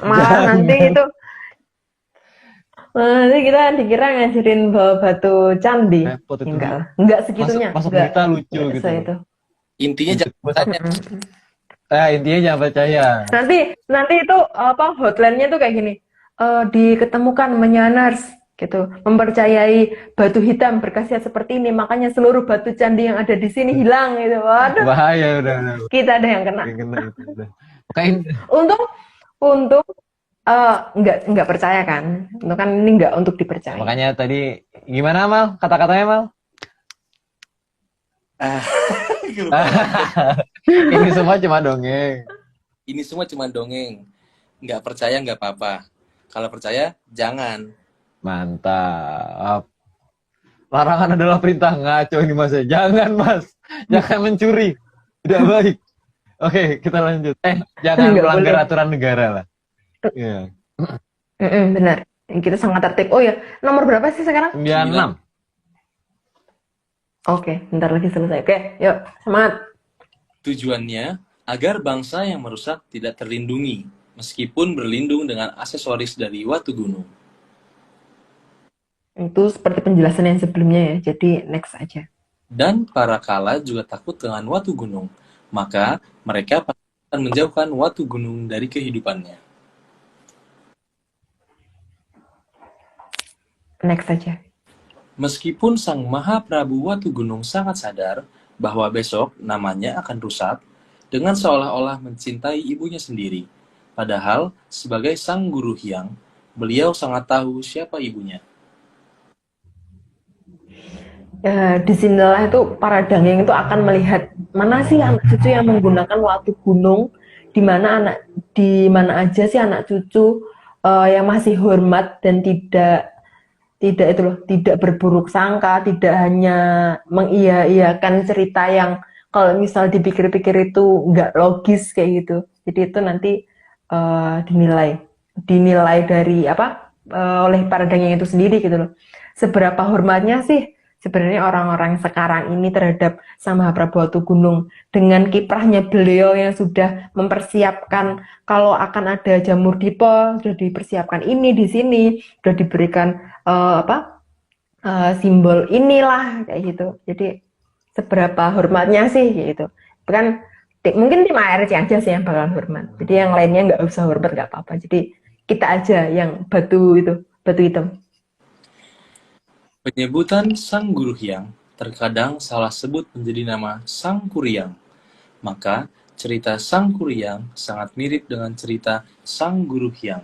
Malah nanti itu nanti kita dikira ngajarin bawa batu candi. Repot itu. Enggak lah. Enggak segitunya. Masuk Enggak. berita lucu Enggak gitu. itu. Intinya jangan percaya. Intinya jangan percaya. Nanti itu apa hotline-nya tuh kayak gini. Diketemukan menyanars gitu, mempercayai batu hitam berkhasiat seperti ini, makanya seluruh batu candi yang ada di sini hilang gitu. Waduh, Bahaya udah. kita ada yang kena. Itu udah. Makanya Untung nggak percaya kan. Itu kan ini nggak untuk dipercaya. makanya tadi gimana Mal? Kata-katanya Mal? Ini semua cuma dongeng. Ini semua cuma dongeng. Nggak percaya nggak apa-apa. Kalau percaya jangan. Mantap. Larangan adalah perintah, ngaco ini Mas. Jangan Mas. Jangan mencuri. Tidak baik. Oke, kita lanjut. Jangan Nggak melanggar boleh. aturan negara lah. Iya. Benar. Kita sangat tertib. Oh ya, nomor berapa sih sekarang? 96. Oke, bentar lagi selesai. Oke, yuk, semangat. Tujuannya agar bangsa yang merusak tidak terlindungi, meskipun berlindung dengan aksesoris dari Watu Gunung. Itu seperti penjelasan yang sebelumnya ya, jadi next aja. Dan para kala juga takut dengan Watu Gunung, maka mereka akan menjauhkan Watu Gunung dari kehidupannya. Next aja. Meskipun Sang Maha Prabu Watu Gunung sangat sadar bahwa besok namanya akan rusak, dengan seolah-olah mencintai ibunya sendiri. Padahal, sebagai sang guru Hyang, beliau sangat tahu siapa ibunya. Disinilah itu para Dangyang itu akan melihat mana sih anak cucu yang menggunakan Watu Gunung, di mana aja sih anak cucu yang masih hormat dan tidak berburuk sangka, tidak hanya mengiya-iyakan cerita yang kalau misal dipikir-pikir itu nggak logis kayak gitu. Jadi itu nanti dinilai dari oleh para Dangyang itu sendiri gitu loh. Seberapa hormatnya sih sebenarnya orang-orang sekarang ini terhadap Sang Maha Prabu Watu Gunung, dengan kiprahnya beliau yang sudah mempersiapkan kalau akan ada jamur dipo, sudah dipersiapkan ini di sini, sudah diberikan simbol inilah kayak gitu. Jadi seberapa hormatnya sih gitu. Kan mungkin tim ARC aja sih yang bakalan hormat. Jadi yang lainnya nggak usah hormat, nggak apa-apa. Jadi kita aja yang batu hitam. Penyebutan Sang Guru Hyang terkadang salah sebut menjadi nama Sang Kuryang. Maka, cerita Sang Kuryang sangat mirip dengan cerita Sang Guru Hyang.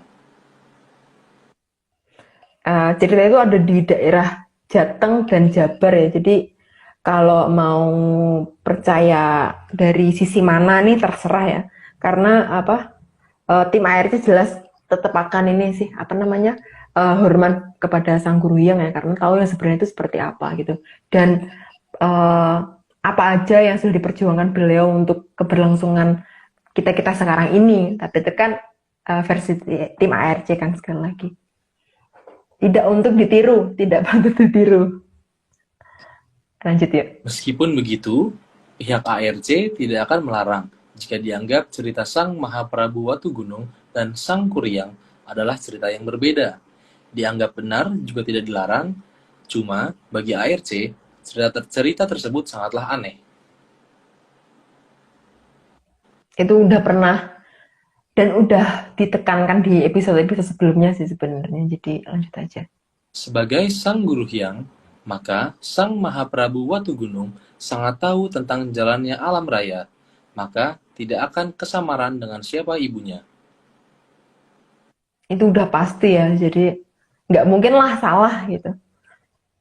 Cerita itu ada di daerah Jateng dan Jabar ya. Jadi kalau mau percaya dari sisi mana nih terserah ya. Karena tim ARC jelas tetap akan ini sih hormat kepada Sang Guru Hyang ya, karena tahu yang sebenarnya itu seperti apa gitu. Dan apa aja yang sudah diperjuangkan beliau untuk keberlangsungan kita sekarang ini. Tapi itu kan versi tim ARC kan sekali lagi. Tidak untuk ditiru, tidak patut ditiru. Lanjut yuk. Meskipun begitu, pihak ARC tidak akan melarang jika dianggap cerita Sang Mahaprabu Watugunung dan Sang Kuryang adalah cerita yang berbeda. Dianggap benar juga tidak dilarang, cuma bagi ARC, cerita tersebut sangatlah aneh. Itu udah pernah dan udah ditekankan di episode-episode sebelumnya sih sebenarnya. Jadi lanjut aja. Sebagai Sang Guru Hyang, maka Sang Mahaprabu Watugunung sangat tahu tentang jalannya alam raya, maka tidak akan kesamaran dengan siapa ibunya. Itu udah pasti ya, jadi nggak mungkin lah salah gitu.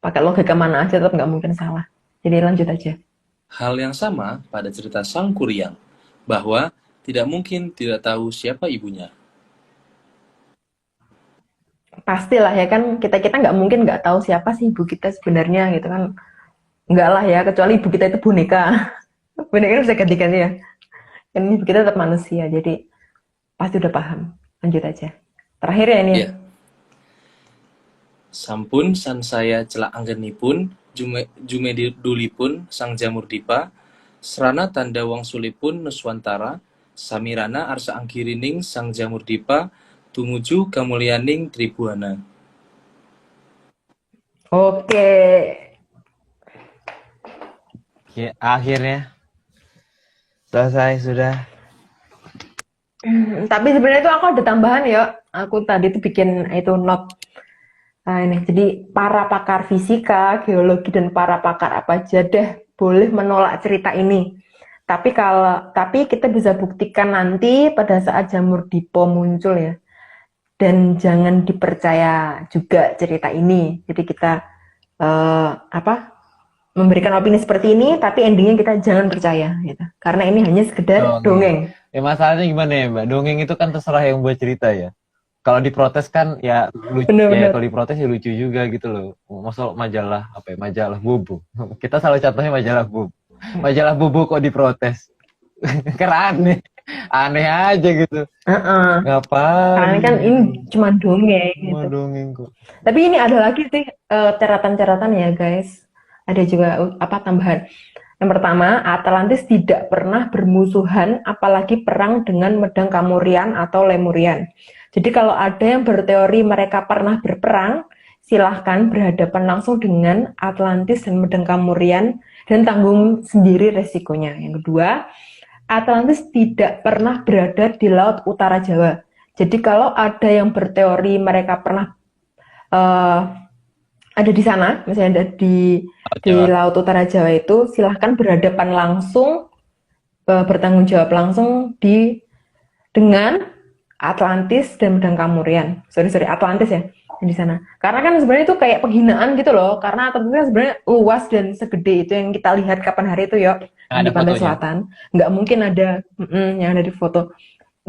Pakai logika mana aja tetap nggak mungkin salah. Jadi lanjut aja. Hal yang sama pada cerita Sang Kuryang, bahwa tidak mungkin tidak tahu siapa ibunya. Pastilah ya kan, kita nggak mungkin nggak tahu siapa sih ibu kita sebenarnya gitu kan. Nggak lah ya, kecuali ibu kita itu boneka. Boneka bisa ganti-ganti ya. Kan ibu kita tetap manusia, jadi pasti udah paham. Lanjut aja. Terakhir ya ini. Ya. Sampun sansaya celak anggenipun, jumedulipun sang jamur dipa, serana tanda wong sulipun nuswantara, samirana arsa angkirining sang jamur dipa, tumuju kamulyaning tribuana. Oke. Ya, akhirnya selesai sudah. Tapi sebenarnya itu aku ada tambahan ya. Aku tadi tuh bikin itu note. Nah, ini. Jadi para pakar fisika, geologi dan para pakar apa aja deh boleh menolak cerita ini. Tapi kita bisa buktikan nanti pada saat jamur dipo muncul ya. Dan jangan dipercaya juga cerita ini. Jadi kita memberikan opini seperti ini, tapi endingnya kita jangan percaya gitu. Karena ini hanya sekedar dongeng. Ya masalahnya gimana ya Mbak? Dongeng itu kan terserah yang buat cerita ya. Kalau diprotes kan ya lucu ya, kalau diprotes ya lucu juga gitu loh. Masuk majalah apa ya? Majalah Bobo. Kita selalu contohnya majalah Bobo. Majalah Bobo kok diprotes. Keren nih. Aneh aja gitu. Ngapain? Karena kan ini cuma dongeng gitu. Cuma dongeng kok. Tapi ini ada lagi sih catatan-catatan ya guys. Ada juga tambahan. Yang pertama, Atlantis tidak pernah bermusuhan, apalagi perang dengan Medang Kamurian atau Lemurian. Jadi kalau ada yang berteori mereka pernah berperang, silahkan berhadapan langsung dengan Atlantis dan Medang Kamurian dan tanggung sendiri resikonya. Yang kedua, Atlantis tidak pernah berada di Laut Utara Jawa. Jadi kalau ada yang berteori mereka pernah ada di sana, misalnya ada di Laut Utara Jawa itu, silahkan berhadapan langsung, bertanggung jawab langsung dengan Atlantis dan Medang Kamurian. Sorry, Atlantis ya, di sana. Karena kan sebenarnya itu kayak penghinaan gitu loh, karena Atlantis kan sebenarnya luas dan segede itu yang kita lihat kapan hari itu ya, di pantai selatan. Nggak mungkin ada yang ada di foto.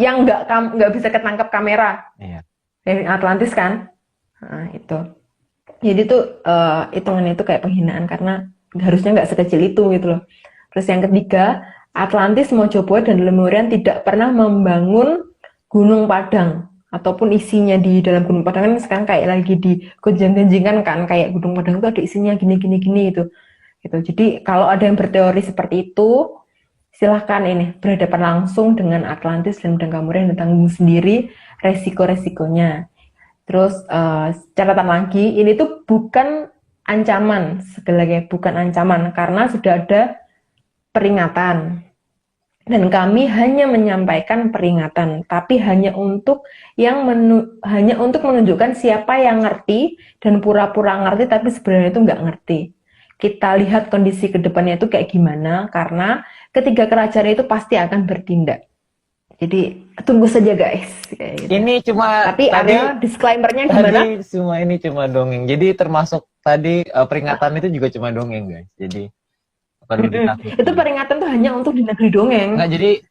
Yang nggak bisa ketangkap kamera. Iya. Atlantis kan? Nah, itu. Jadi tuh hitungannya itu kayak penghinaan karena harusnya nggak sekecil itu gitu loh. Terus yang ketiga, Atlantis, Mojopahit, dan Lemurian tidak pernah membangun Gunung Padang ataupun isinya di dalam Gunung Padang kan sekarang kayak lagi digonjang-ganjingkan kan kayak Gunung Padang itu ada isinya gini itu. Gitu. Jadi kalau ada yang berteori seperti itu, silahkan ini berhadapan langsung dengan Atlantis dan Medang Kamurian dan tanggung sendiri resiko-resikonya. Terus catatan lagi, ini tuh bukan ancaman, sekali lagi bukan ancaman karena sudah ada peringatan. Dan kami hanya menyampaikan peringatan, tapi hanya untuk menunjukkan siapa yang ngerti dan pura-pura ngerti tapi sebenarnya itu nggak ngerti. Kita lihat kondisi kedepannya itu kayak gimana, karena ketiga kerajaan itu pasti akan bertindak. Jadi tunggu saja guys. Kayak gitu. Ini cuma tapi ada disclaimer-nya gimana? Tadi semua ini cuma dongeng. Jadi termasuk tadi peringatan itu juga cuma dongeng guys. Jadi itu peringatan tuh hanya untuk di negeri dongeng. Enggak,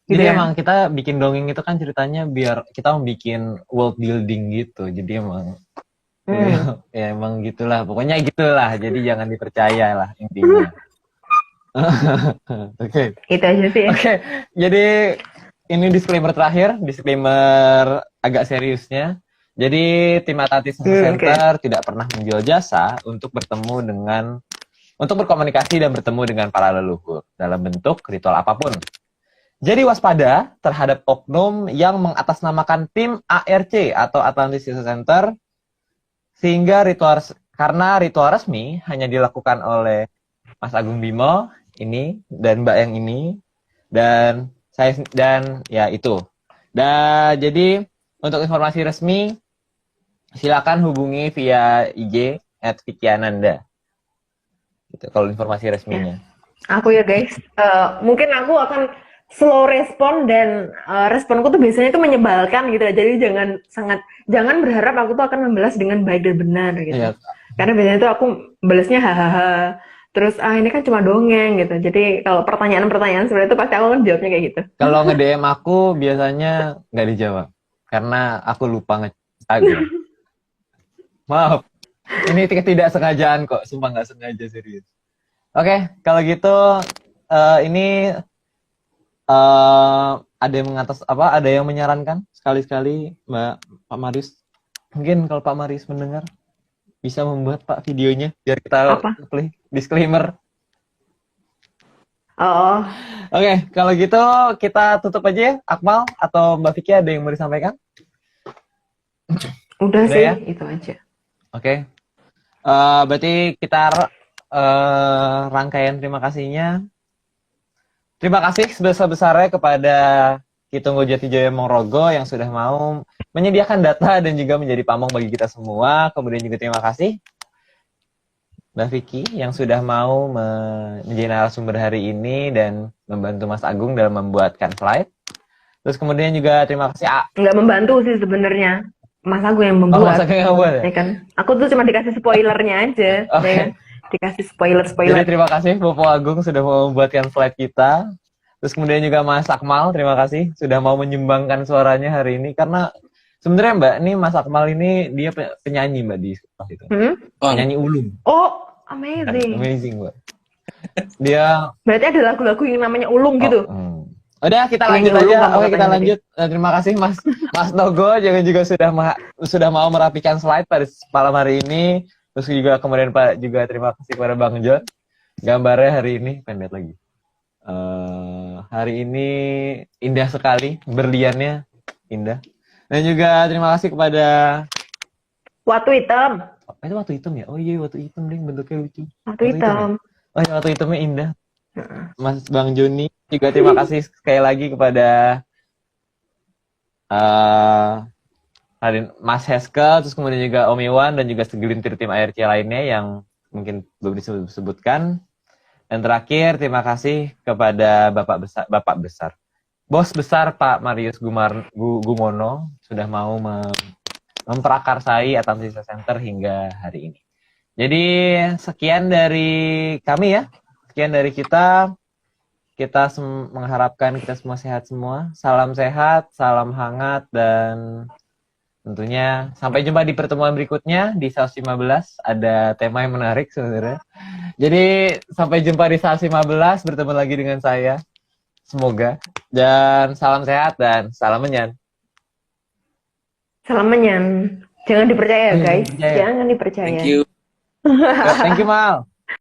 jadi emang kita bikin dongeng itu kan ceritanya biar kita mau bikin world building gitu. Jadi emang ya emang gitulah. Pokoknya gitulah. Jadi jangan dipercaya lah intinya. Oke. Itu aja sih. Oke. Jadi ini disclaimer terakhir, disclaimer agak seriusnya. Jadi tim Atlantis Center tidak pernah menjual jasa untuk berkomunikasi dan bertemu dengan para leluhur dalam bentuk ritual apapun. Jadi waspada terhadap oknum yang mengatasnamakan tim ARC atau Atlantis Research Center, sehingga karena ritual resmi hanya dilakukan oleh Mas Agung Bimo ini dan Mbak yang ini dan saya dan ya itu. Dan jadi untuk informasi resmi silakan hubungi via IG @Vikiananda. Gitu kalau informasi resminya. Aku ya guys, mungkin aku akan slow respon dan responku tuh biasanya tuh menyebalkan gitu. Jadi jangan berharap aku tuh akan membalas dengan baik dan benar gitu. Iya. Karena biasanya tuh aku balasnya hahaha. Terus ini kan cuma dongeng gitu. Jadi kalau pertanyaan-pertanyaan sebenarnya itu pasti aku kan jawabnya kayak gitu. Kalau nge-DM aku biasanya nggak dijawab karena aku lupa nge-Instagram. Maaf. Ini ketidaksengajaan kok, sumpah nggak sengaja serius. Oke, kalau gitu ini ada yang menyarankan sekali-sekali Pak Marius. Mungkin kalau Pak Marius mendengar bisa membuat Pak videonya biar kita play disclaimer. Oh, Oke, kalau gitu kita tutup aja ya, Akmal atau Mbak Vicky ada yang mau disampaikan? udah sih, ya? itu aja. Oke. Berarti kita rangkaian terima kasihnya. Terima kasih sebesar-besarnya kepada Kitunggo Jatijaya Mongrogo yang sudah mau menyediakan data dan juga menjadi pamong bagi kita semua. Kemudian juga terima kasih Mbak Vicky yang sudah mau menjadi narasumber hari ini dan membantu Mas Agung dalam membuatkan slide. Terus kemudian juga terima kasih Nggak membantu sih sebenarnya. Mas Agung yang membuat. Mas Agung yang membuat ya? Ya kan? Aku tuh cuma dikasih spoilernya aja. Oke. Ya kan? Dikasih spoiler. Jadi terima kasih Bopo Agung sudah mau membuatkan slide kita. Terus kemudian juga Mas Akmal, terima kasih sudah mau menyumbangkan suaranya hari ini. Karena sebenarnya Mbak, ini Mas Akmal ini dia penyanyi Mbak di sekolah itu. Penyanyi ulung. Oh, amazing. Amazing Mbak. Dia Berarti ada lagu-lagu yang namanya ulung gitu. Udah kita lanjut aja. Oke kita lanjut. Terima kasih Mas Togo yang juga sudah mau merapikan slide pada malam hari ini. Terus juga kemudian Pak juga terima kasih kepada Bang John. Gambarnya hari ini pengen lihat lagi. Hari ini indah sekali, berliannya indah. Dan juga terima kasih kepada Watu hitam. itu watu hitam ya? Oh iya watu hitam deh, bentuknya lucu. Watu hitam. Oh iya watu hitamnya indah. Mas Bang Joni juga terima kasih sekali lagi kepada Mas Heske, terus kemudian juga Om Iwan dan juga segelintir tim ARC lainnya yang mungkin belum disebutkan. Dan terakhir terima kasih kepada Bapak besar, Bos besar Pak Marius Gumono sudah mau memprakarsai Atlantis Center hingga hari ini. Jadi sekian dari kami ya. Sekian dari kita. Kita mengharapkan kita semua sehat semua. Salam sehat, salam hangat, dan tentunya sampai jumpa di pertemuan berikutnya di SAUS 15. Ada tema yang menarik sebenarnya. Jadi sampai jumpa di SAUS 15, bertemu lagi dengan saya. Semoga. Dan salam sehat dan salam menyan. Salam menyan. Jangan dipercaya guys. Dipercaya. Jangan dipercaya. Thank you. Thank you Mal.